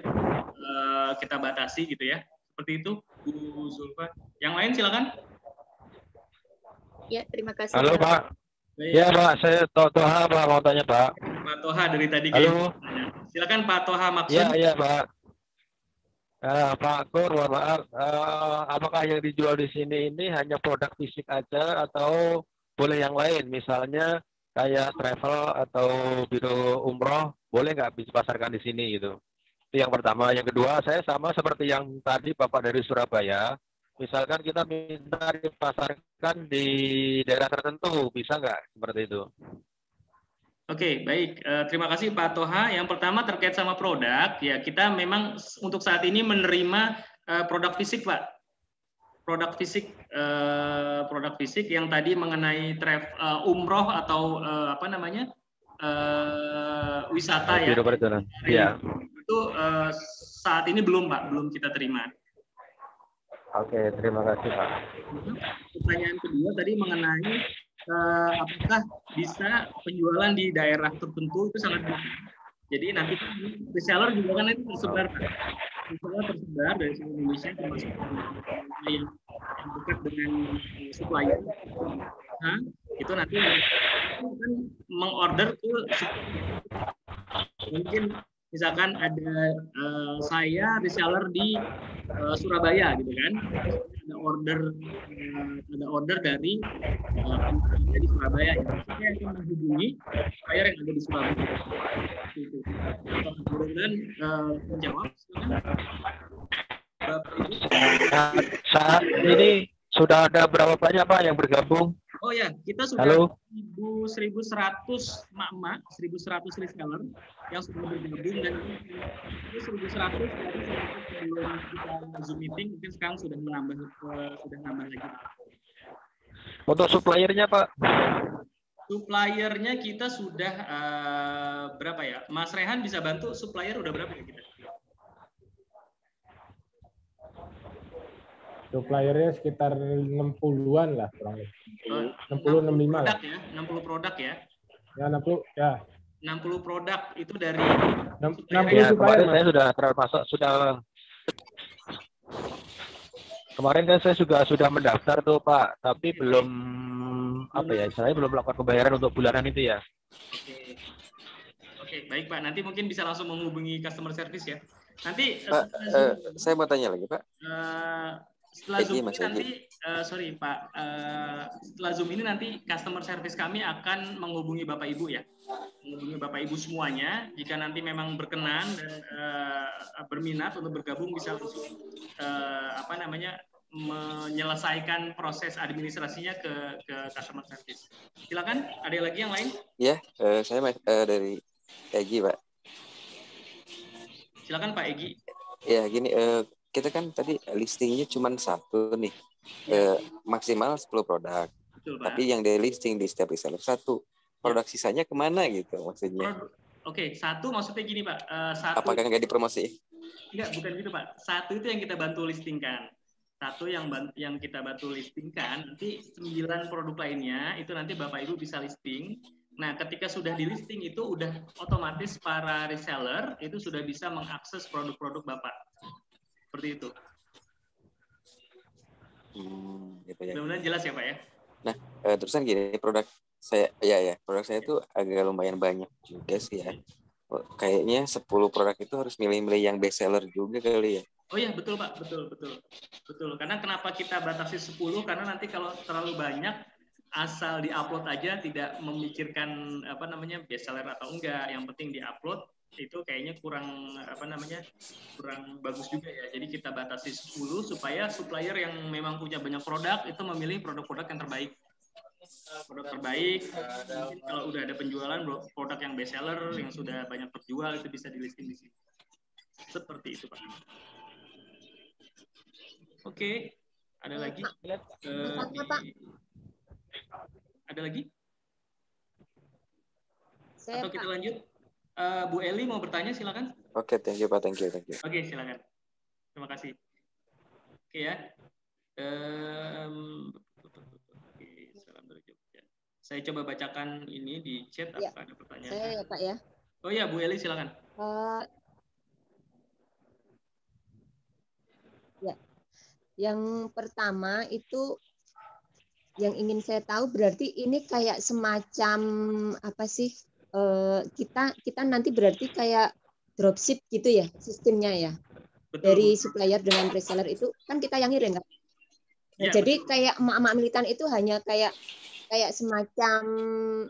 Kita batasi gitu ya. Seperti itu, Bu Zulfa. Yang lain silakan. Ya, terima kasih. Halo, Pak. Ya, Pak, saya Toha, Pak, mau tanya, Pak. Pak Toha dari tadi. Halo. Silakan Pak Toha maksud. Iya, Pak. Pak Kur, mohon maaf. Apakah yang dijual di sini ini hanya produk fisik aja atau boleh yang lain? Misalnya kayak travel atau biro umroh, boleh nggak dipasarkan di sini gitu? Itu yang pertama. Yang kedua, saya sama seperti yang tadi Bapak dari Surabaya. Misalkan kita minta dipasarkan di daerah tertentu, bisa nggak seperti itu? Oke, baik. Terima kasih Pak Toha. Yang pertama terkait sama produk, ya kita memang untuk saat ini menerima produk fisik, Pak. Produk fisik yang tadi mengenai umroh atau wisata ya. Iya. Itu saat ini belum, Pak, belum kita terima. Oke, terima kasih, Pak. Pertanyaan kedua tadi mengenai apakah bisa penjualan di daerah tertentu, itu sangat bisa. Jadi nanti reseller juga kan itu tersebar, Pak. Reseller tersebar dari seluruh Indonesia, termasuk yang dekat dengan supplier. Nah, itu nanti akan mengorder ke mungkin misalkan ada saya reseller di Surabaya gitu kan, ada order dari di Surabaya, ya. Saya akan menghubungi supplier yang ada di Surabaya. Itu. Mudah-mudahan menjawab. Saat ini sudah ada berapa banyak, Pak, yang bergabung? Oh ya, kita sudah 1.100 emak-emak, 1.100 reseller yang sudah bergabung, dan itu 1.100 dari sebelum kita Zoom meeting, mungkin sekarang sudah nambah lagi. Untuk suppliernya, Pak? Suppliernya kita sudah berapa ya? Mas Rehan bisa bantu supplier udah berapa ya kita? Suppliernya sekitar 60-an lah kurang lebih. 60-65 lah. Ya, 60 produk ya. Ya, 60 ya. 60 produk itu dari 60 ya, supplier. Kemarin saya sudah termasuk kemarin kan saya juga sudah mendaftar tuh, Pak, tapi belum saya belum melakukan pembayaran untuk bulanan itu ya. Oke, baik Pak. Nanti mungkin bisa langsung menghubungi customer service ya. Nanti Pak, saya mau tanya lagi, Pak. Setelah Zoom ini nanti, sorry Pak, setelah Zoom ini nanti customer service kami akan menghubungi Bapak Ibu ya, menghubungi Bapak Ibu semuanya. Jika nanti memang berkenan dan berminat untuk bergabung, bisa menyelesaikan proses administrasinya ke customer service. Silakan, ada lagi yang lain? Ya, saya dari Egi, Pak. Silakan Pak Egi. Ya, gini. Kita kan tadi listingnya cuma 1 nih, maksimal 10 produk. Betul, Pak. Tapi yang dari listing di setiap reseller 1, produk sisanya kemana gitu maksudnya? Oke, 1 maksudnya gini Pak. 1, apakah nggak dipromosi? Enggak, bukan gitu Pak. 1 itu yang kita bantu listingkan. 1 yang kita bantu listingkan, nanti 9 produk lainnya itu nanti Bapak Ibu bisa listing. Nah, ketika sudah di listing itu udah otomatis para reseller itu sudah bisa mengakses produk-produk Bapak. Seperti itu. Gitu ya. Mudah-mudahan jelas ya Pak ya. Nah, terusan gini, produk saya itu agak lumayan banyak juga sih ya. Kayaknya 10 produk itu harus milih-milih yang best seller juga kali ya. Oh iya, betul Pak, betul. Karena kenapa kita batasi 10? Karena nanti kalau terlalu banyak asal di-upload aja, tidak memikirkan best seller atau enggak, yang penting di-upload. itu kayaknya kurang kurang bagus juga ya. Jadi kita batasi 10 supaya supplier yang memang punya banyak produk itu memilih produk-produk yang terbaik. Produk terbaik, mungkin kalau udah ada penjualan produk yang best seller yang sudah banyak terjual itu bisa di listing di sini. Seperti itu Pak. Oke, ada lagi? Ada lagi? Atau kita lanjut? Bu Eli mau bertanya, silakan. Oke, thank you Pak, thank you. Oke, silakan. Terima kasih. Oke ya. Salam dari Jogja. Saya coba bacakan ini di chat. Apakah ada pertanyaan? Saya ya Pak ya. Oh ya, Bu Eli silakan. Ya, yang pertama itu yang ingin saya tahu berarti ini kayak semacam apa sih? Kita nanti berarti kayak dropship gitu ya sistemnya ya. Betul, dari supplier dengan reseller itu kan kita yang ngirim kan. Nah, ya, jadi kayak emak-emak militan itu hanya kayak semacam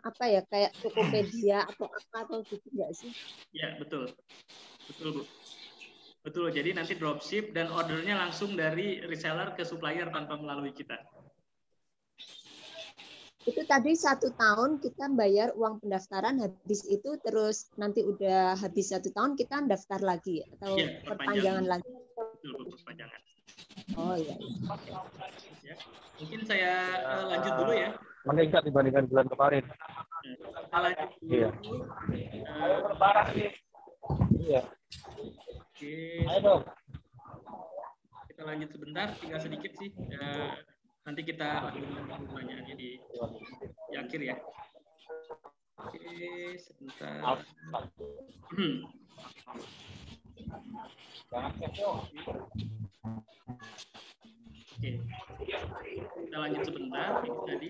apa ya, kayak Tokopedia atau apa atau gitu enggak sih? Ya, betul. Betul, Bu. Betul. Jadi nanti dropship dan ordernya langsung dari reseller ke supplier tanpa melalui kita. Itu tadi 1 tahun kita bayar uang pendaftaran, habis itu terus nanti udah habis 1 tahun kita daftar lagi atau ya, perpanjangan lagi? Betul, perpanjangan. Oh iya. Ya. Mungkin saya lanjut dulu ya. Meningkat dibandingkan bulan kemarin. Kita lanjut dulu. Iya. Iya. Oke. Kita lanjut sebentar, tinggal sedikit sih. Nanti kita lanjutkan pertanyaannya di akhir ya. Oke, sebentar. Oke, kita lanjut sebentar. Ini tadi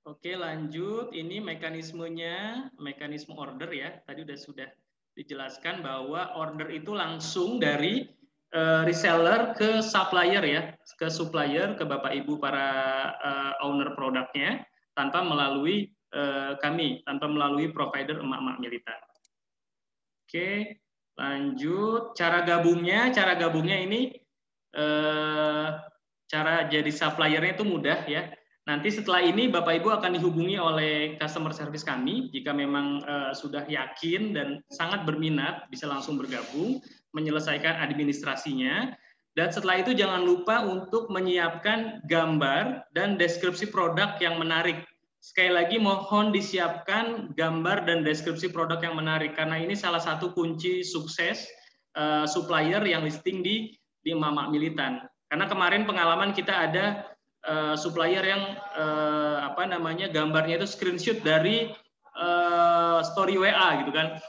Oke, lanjut. Ini mekanismenya, mekanisme order ya. Tadi sudah dijelaskan bahwa order itu langsung dari reseller ke supplier ya, ke supplier, ke Bapak Ibu para owner produknya, tanpa melalui kami, tanpa melalui provider emak-emak militan. Oke, lanjut. Cara gabungnya ini cara jadi suppliernya itu mudah ya. Nanti setelah ini Bapak Ibu akan dihubungi oleh customer service kami jika memang sudah yakin dan sangat berminat bisa langsung bergabung menyelesaikan administrasinya, dan setelah itu jangan lupa untuk menyiapkan gambar dan deskripsi produk yang menarik. Sekali lagi mohon disiapkan gambar dan deskripsi produk yang menarik karena ini salah satu kunci sukses supplier yang listing di emak-emak militan. Karena kemarin pengalaman kita ada supplier yang gambarnya itu screenshot dari story WA gitu kan,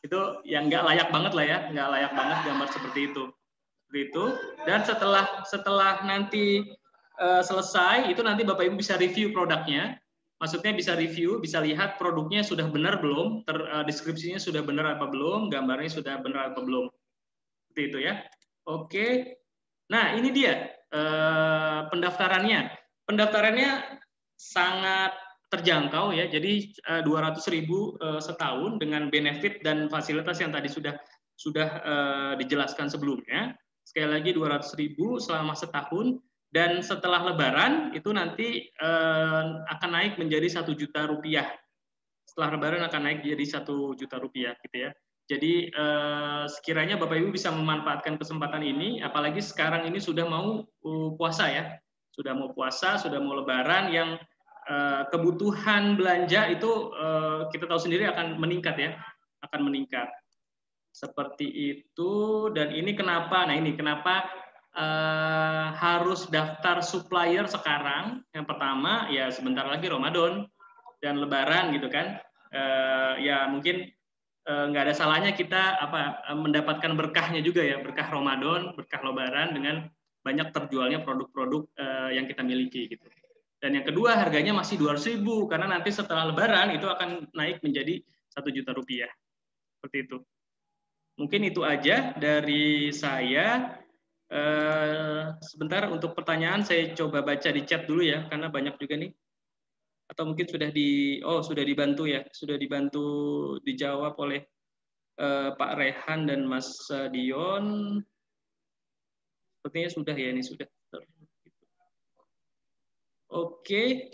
itu yang nggak layak banget lah ya, nggak layak banget gambar seperti itu. Dan setelah nanti selesai itu nanti Bapak Ibu bisa review produknya, maksudnya bisa review, bisa lihat produknya sudah benar belum, deskripsinya sudah benar apa belum, gambarnya sudah benar apa belum, seperti itu ya. Oke, nah ini dia. Pendaftarannya sangat terjangkau ya, jadi 200.000 setahun dengan benefit dan fasilitas yang tadi sudah dijelaskan sebelumnya. Sekali lagi 200.000 selama setahun, dan setelah Lebaran itu nanti akan naik menjadi 1 juta rupiah. Setelah Lebaran akan naik jadi 1 juta rupiah gitu ya. Jadi sekiranya Bapak Ibu bisa memanfaatkan kesempatan ini, apalagi sekarang ini sudah mau puasa ya, sudah mau puasa, sudah mau Lebaran, yang kebutuhan belanja itu kita tahu sendiri akan meningkat ya, akan meningkat. Seperti itu. Dan ini kenapa? Nah ini kenapa harus daftar supplier sekarang? Yang pertama ya sebentar lagi Ramadan dan Lebaran gitu kan, ya mungkin nggak ada salahnya kita mendapatkan berkahnya juga ya, berkah Ramadan, berkah Lebaran dengan banyak terjualnya produk-produk yang kita miliki gitu. Dan yang kedua harganya masih 200.000 karena nanti setelah Lebaran itu akan naik menjadi 1 juta rupiah. Seperti itu. Mungkin itu aja dari saya. Sebentar untuk pertanyaan saya coba baca di chat dulu ya, karena banyak juga nih. Atau mungkin sudah sudah dibantu ya, sudah dibantu dijawab oleh Pak Rehan dan Mas Dion. Sepertinya sudah ya, ini sudah. Oke.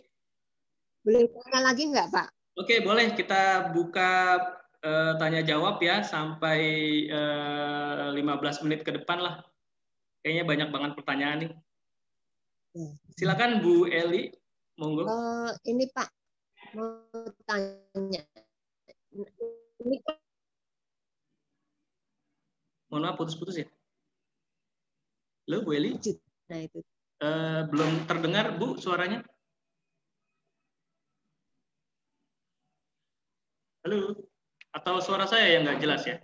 Boleh tanya lagi nggak, Pak? Oke, boleh kita buka tanya jawab ya sampai 15 menit ke depan lah. Kayaknya banyak banget pertanyaan nih. Silakan Bu Eli, monggo. Ini Pak, mau tanya. Ini Mohon maaf putus-putus ya. Halo Bu Eli. Nah itu. Belum terdengar Bu suaranya. Halo. Atau suara saya yang nggak jelas ya?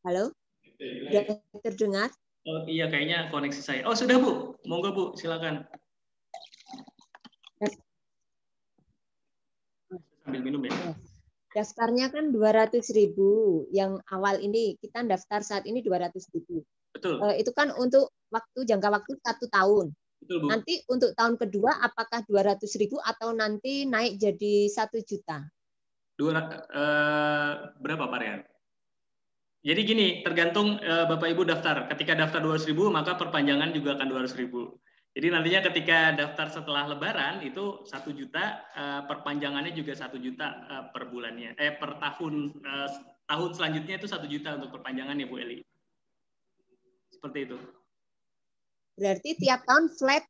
Halo. Sudah terdengar? Oh iya, kayaknya koneksi saya. Oh sudah Bu, monggo Bu, silakan. Sambil minum ya. Daftarnya kan 200.000, yang awal ini kita daftar saat ini 200.000. Betul. Itu kan untuk jangka waktu 1 tahun. Betul, Bu. Nanti untuk tahun kedua apakah 200.000 atau nanti naik jadi 1 juta? Berapa Pak Rian? Jadi gini, tergantung Bapak Ibu daftar. Ketika daftar 200.000, maka perpanjangan juga akan 200.000. Jadi nantinya ketika daftar setelah Lebaran itu 1 juta, perpanjangannya juga 1 juta per bulannya. Per tahun, tahun selanjutnya itu 1 juta untuk perpanjangan ya Bu Eli. Seperti itu. Berarti tiap tahun flat.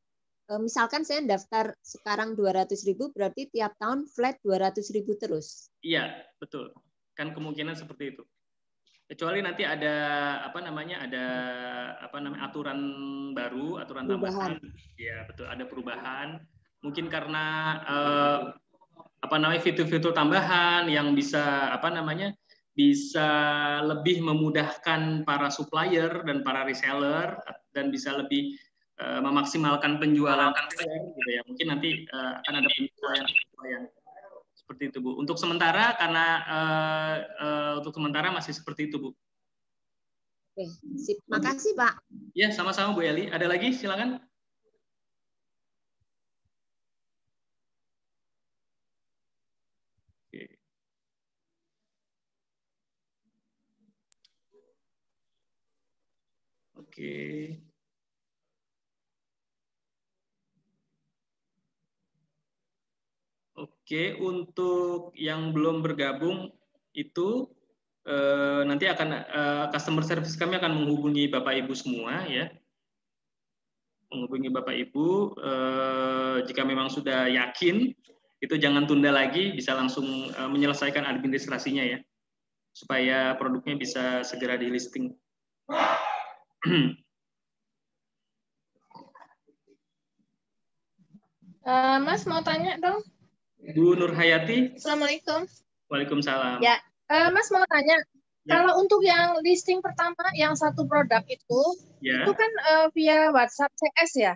Misalkan saya daftar sekarang 200.000, berarti tiap tahun flat 200.000 terus. Iya, betul. Kan kemungkinan seperti itu. Kecuali nanti ada aturan baru, aturan tambahan. Ya, betul, ada perubahan. Mungkin karena fitur-fitur tambahan yang bisa bisa lebih memudahkan para supplier dan para reseller dan bisa lebih memaksimalkan penjualan gitu ya. Mungkin nanti akan ada penyesuaian. Seperti itu Bu. Untuk sementara masih seperti itu Bu. Oke, sip. Makasih Pak. Ya, sama-sama Bu Eli. Ada lagi? Silakan. Oke. Oke, untuk yang belum bergabung itu nanti akan customer service kami akan menghubungi Bapak Ibu semua ya. Menghubungi Bapak Ibu jika memang sudah yakin itu jangan tunda lagi, bisa langsung menyelesaikan administrasinya ya. Supaya produknya bisa segera di listing. Mas mau tanya dong. Bu Nur Hayati. Assalamualaikum. Waalaikumsalam. Ya, Mas mau tanya. Ya. Kalau untuk yang listing pertama, yang satu produk itu kan via WhatsApp CS ya?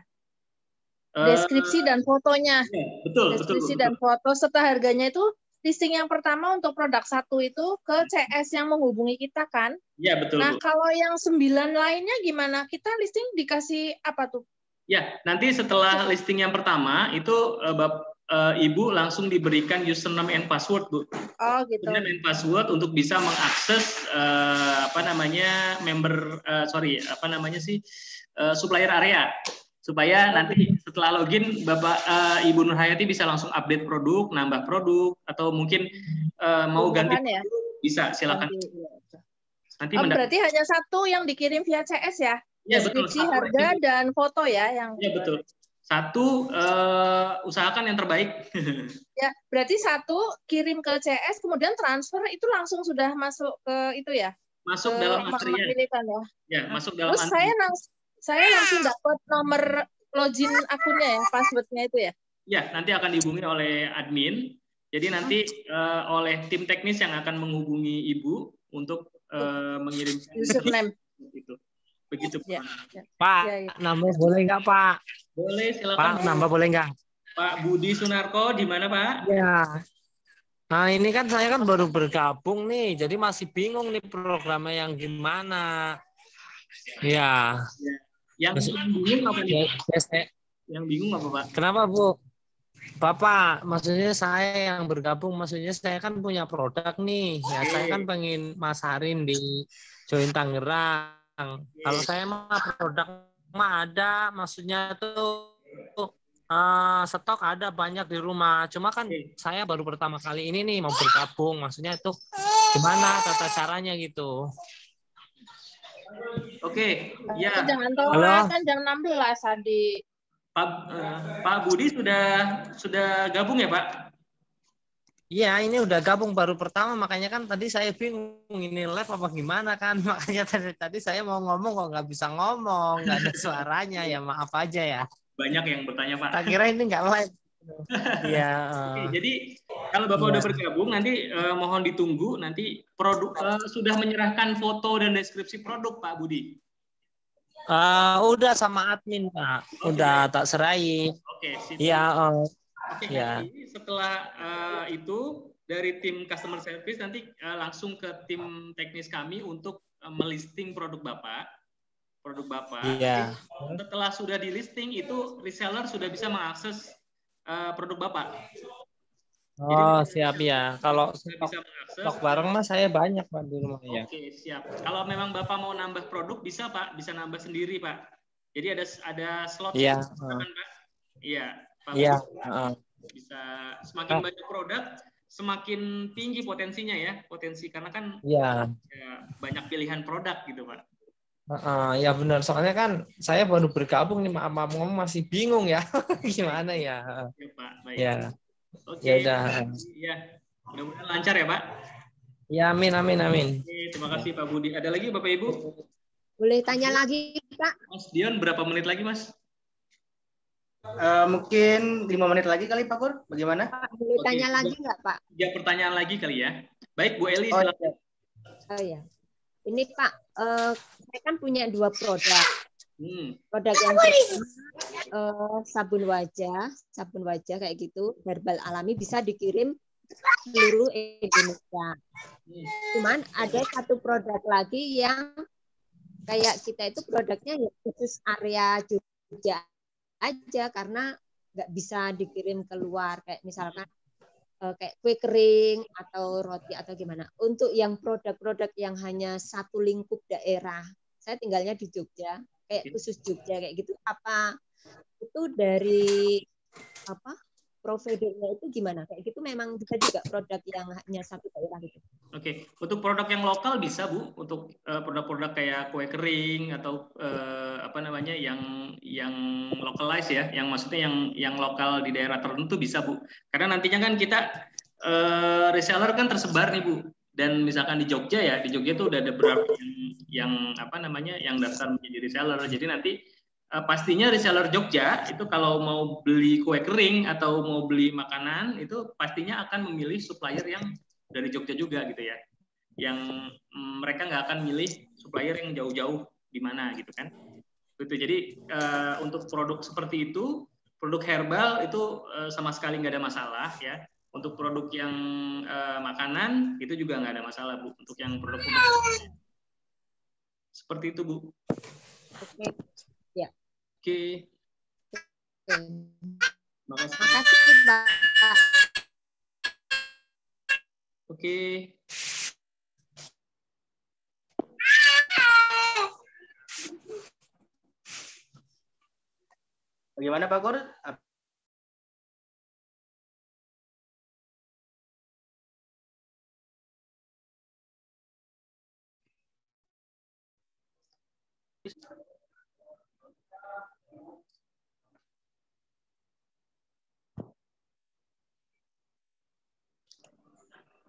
Deskripsi dan fotonya. Ya, betul. Deskripsi dan foto serta harganya itu listing yang pertama untuk produk satu itu ke CS yang menghubungi kita kan? Iya, betul. Nah, Bu. kalau yang 9 lainnya gimana? Kita listing dikasih apa tuh? Ya, nanti setelah listing yang pertama itu Ibu langsung diberikan username and password, Bu. Oh, gitu. Username and password untuk bisa mengakses supplier area. Supaya nanti setelah login Ibu Nur Hayati bisa langsung update produk, nambah produk, atau mungkin mau ganti produk, bisa, silakan. Nanti berarti hanya satu yang dikirim via CS ya? Ya, deskripsi, betul. Harga dan foto ya yang. Ya, betul. Satu, usahakan yang terbaik. Ya, berarti satu kirim ke CS, kemudian transfer itu langsung sudah masuk ke itu ya? Masuk dalam material. Ya, masuk dalam. Terus saya langsung dapat nomor login akunnya ya, passwordnya itu ya? Ya, nanti akan dihubungi oleh admin. Jadi nanti oleh tim teknis yang akan menghubungi Ibu untuk mengirim username. Itu. Begitu. Ya. Pak, nambah boleh nggak Pak? Boleh, silakan. Pak, nambah boleh nggak? Pak Budi Sunarko, di mana Pak? Ya, Nah, ini kan saya kan baru bergabung nih, jadi masih bingung nih programnya yang gimana. Ya. Yang bingung apa nih? Yang bingung apa, Pak? Kenapa, Bu? Bapak, maksudnya saya yang bergabung, maksudnya saya kan punya produk nih. Ya, saya kan pengen masarin di Join Tangerang. Kalau saya mah produk mah ada, maksudnya tuh stok ada banyak di rumah. Cuma kan saya baru pertama kali ini nih mau bergabung, maksudnya itu gimana tata caranya gitu. Oke, ya. Jangan telat, kan jam 16 Adi. Pak Budi sudah gabung ya, Pak? Iya, ini udah gabung baru pertama, makanya kan tadi saya bingung ini live apa gimana kan, makanya tadi saya mau ngomong kok nggak bisa ngomong, nggak ada suaranya, ya maaf aja ya. Banyak yang bertanya, Pak. Tak kira ini nggak live. Iya. Jadi kalau Bapak udah bergabung, nanti mohon ditunggu, nanti produk sudah menyerahkan foto dan deskripsi produk, Pak Budi. Udah sama admin, Pak. Udah tak serahin. Oke, iya. Oke, ya. Setelah itu dari tim customer service nanti langsung ke tim teknis kami untuk melisting produk Bapak. Iya. Setelah sudah di listing itu reseller sudah bisa mengakses produk Bapak. Oh, siap ya. Kalau stok barang mah saya banyak, Pak, di rumah ya. Oke, siap. Kalau memang Bapak mau nambah produk bisa, Pak, bisa nambah sendiri, Pak. Jadi ada slot Iya. Pak. Iya. Iya. Bisa semakin banyak produk, semakin tinggi potensinya ya, potensi karena kan ya, banyak pilihan produk gitu, Pak. Ya benar, soalnya kan saya baru bergabung nih, maaf ngomong masih bingung ya. Gimana ya? Ya, Pak. Baik. Ya. Oke. Ya udah. Iya. Mudah-mudahan lancar ya, Pak. Ya, amin. Oke, terima kasih Pak Budi. Ada lagi Bapak Ibu? Boleh tanya lagi, Pak? Mas Dion, berapa menit lagi, Mas? Mungkin 5 menit lagi kali, Pak Pur. Bagaimana? Pak, boleh tanya lagi nggak, Pak? 3 pertanyaan lagi kali ya. Baik, Bu Eli, silakan. silakan. Oh ya. Ini Pak, saya kan punya 2 produk. Produk yang pertama sabun wajah kayak gitu, herbal alami, bisa dikirim seluruh Indonesia. Cuman ada satu produk lagi yang kayak kita itu produknya ya khusus area Jogja aja karena nggak bisa dikirim keluar, kayak misalkan kayak kue kering atau roti atau gimana. Untuk yang produk-produk yang hanya satu lingkup daerah, saya tinggalnya di Jogja, kayak khusus Jogja kayak gitu, apa itu dari apa providernya itu gimana? Kayak gitu memang bisa juga produk yang hanya satu daerah gitu. Oke, untuk produk yang lokal bisa, Bu, untuk produk-produk kayak kue kering atau apa namanya yang localize ya, yang maksudnya yang lokal di daerah tertentu bisa, Bu. Karena nantinya kan kita reseller kan tersebar nih, Bu. Dan misalkan di Jogja ya, di Jogja tuh udah ada beberapa yang apa namanya yang daftar menjadi reseller. Jadi nanti pastinya reseller Jogja itu kalau mau beli kue kering atau mau beli makanan itu pastinya akan memilih supplier yang dari Jogja juga gitu ya. Yang mereka nggak akan milih supplier yang jauh-jauh di mana gitu kan. Gitu. Jadi untuk produk seperti itu, produk herbal itu sama sekali nggak ada masalah ya. Untuk produk yang makanan itu juga nggak ada masalah, Bu. Untuk yang produk-produk seperti itu, Bu. Oke. Ya. Oke. Makasih, Pak. Oke. Bagaimana Pak Kur?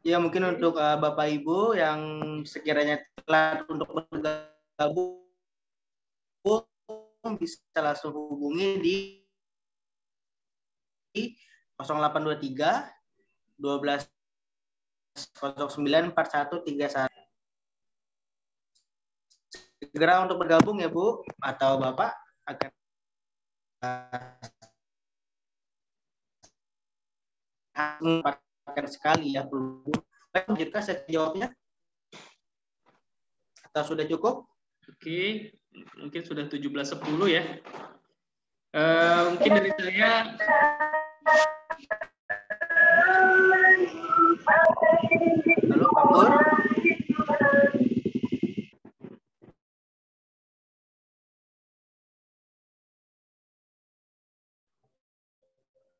Ya mungkin untuk Bapak Ibu yang sekiranya telat untuk bergabung bisa langsung hubungi di 0823 12 09 4131. Segera untuk bergabung ya Bu atau Bapak akan memberatkan sekali ya. Perlu lanjutkan saya jawabnya atau sudah cukup? Oke, mungkin sudah 17.10 ya. Mungkin dari saya halo Pak Pur.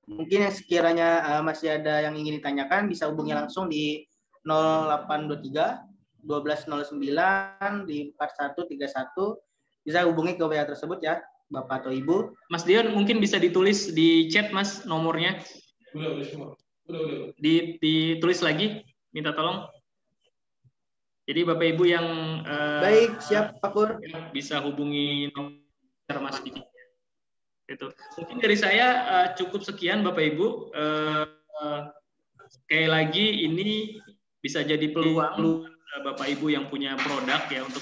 Mungkin yang sekiranya masih ada yang ingin ditanyakan bisa hubungi langsung di 0823 1209 di 4131. Bisa hubungi ke WA tersebut ya, Bapak atau Ibu. Mas Dion mungkin bisa ditulis di chat Mas nomornya. Udah. Ditulis lagi, minta tolong. Jadi Bapak Ibu yang baik, siap Pak Pur. Bisa hubungi nomor Mas Diki. Itu. Mungkin dari saya cukup sekian Bapak Ibu. Sekali lagi ini bisa jadi peluang Bapak Ibu yang punya produk ya untuk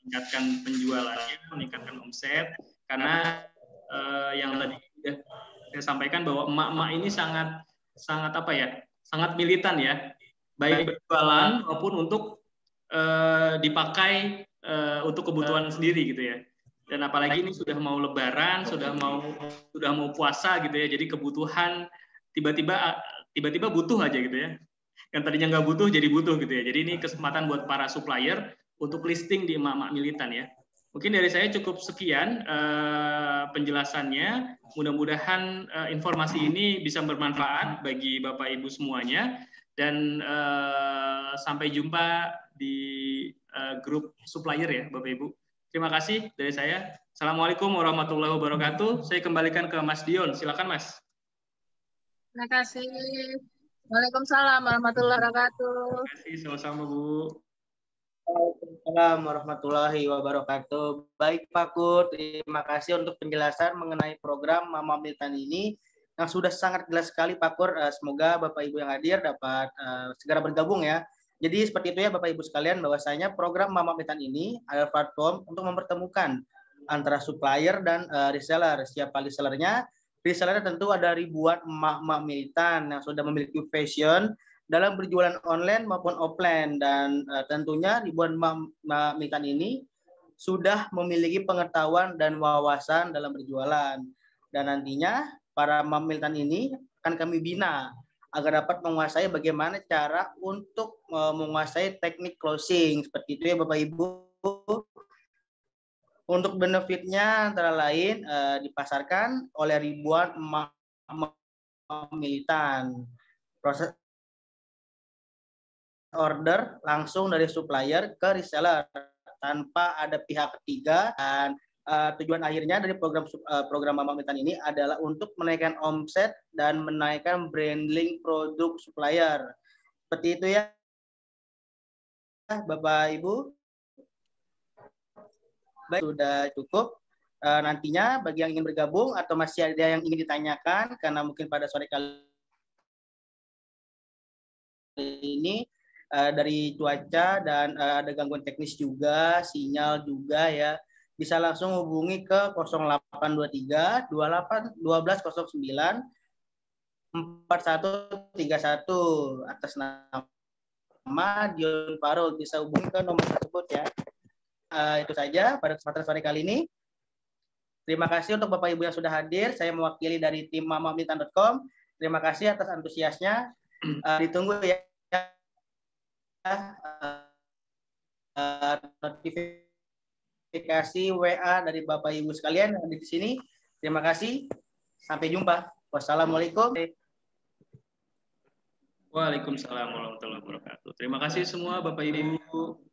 meningkatkan penjualannya, meningkatkan omset, karena yang tadi sudah saya sampaikan bahwa emak-emak ini sangat apa ya, sangat militan ya, baik berjualan maupun untuk dipakai untuk kebutuhan sendiri gitu ya. Dan apalagi ini sudah mau Lebaran, sudah mau puasa gitu ya, jadi kebutuhan tiba-tiba butuh aja gitu ya. Yang tadinya nggak butuh jadi butuh gitu ya. Jadi ini kesempatan buat para supplier untuk listing di emak-emak militan ya. Mungkin dari saya cukup sekian penjelasannya. Mudah-mudahan informasi ini bisa bermanfaat bagi Bapak Ibu semuanya. Dan sampai jumpa di grup supplier ya Bapak Ibu. Terima kasih dari saya. Assalamualaikum warahmatullahi wabarakatuh. Saya kembalikan ke Mas Dion. Silakan Mas. Terima kasih. Waalaikumsalam warahmatullahi wabarakatuh. Terima kasih, sama-sama Bu. Waalaikumsalam warahmatullahi wabarakatuh. Baik Pak Kur, terima kasih untuk penjelasan mengenai program Mama Militan ini yang sudah sangat jelas sekali Pak Kur. Semoga Bapak Ibu yang hadir dapat segera bergabung ya. Jadi seperti itu ya Bapak Ibu sekalian, bahwasanya program Mama Militan ini adalah platform untuk mempertemukan antara supplier dan reseller. Siapa resellernya? Reseller tentu ada ribuan emak-emak militan yang sudah memiliki passion dalam berjualan online maupun offline, dan tentunya ribuan emak-emak militan ini sudah memiliki pengetahuan dan wawasan dalam berjualan, dan nantinya para emak militan ini akan kami bina agar dapat menguasai bagaimana cara untuk menguasai teknik closing. Seperti itu ya Bapak Ibu. Untuk benefitnya antara lain dipasarkan oleh ribuan emak militan. Proses order langsung dari supplier ke reseller tanpa ada pihak ketiga, dan tujuan akhirnya dari program Mama Militan ini adalah untuk menaikkan omset dan menaikkan branding produk supplier. Seperti itu ya Bapak Ibu. Baik, sudah cukup. Nantinya bagi yang ingin bergabung atau masih ada yang ingin ditanyakan, karena mungkin pada sore kali ini dari cuaca dan ada gangguan teknis juga, sinyal juga ya, bisa langsung hubungi ke 0823 28 1209 4131 atas nama Dion Farul. Bisa hubungi ke nomor tersebut ya. Itu saja pada kesempatan sore kali ini. Terima kasih untuk Bapak Ibu yang sudah hadir. Saya mewakili dari tim mamamilitan.com. Terima kasih atas antusiasnya. Ditunggu ya notifikasi WA dari Bapak Ibu sekalian yang ada di sini. Terima kasih. Sampai jumpa. Wassalamualaikum. Waalaikumsalam warahmatullahi wabarakatuh. Terima kasih semua Bapak Ibu.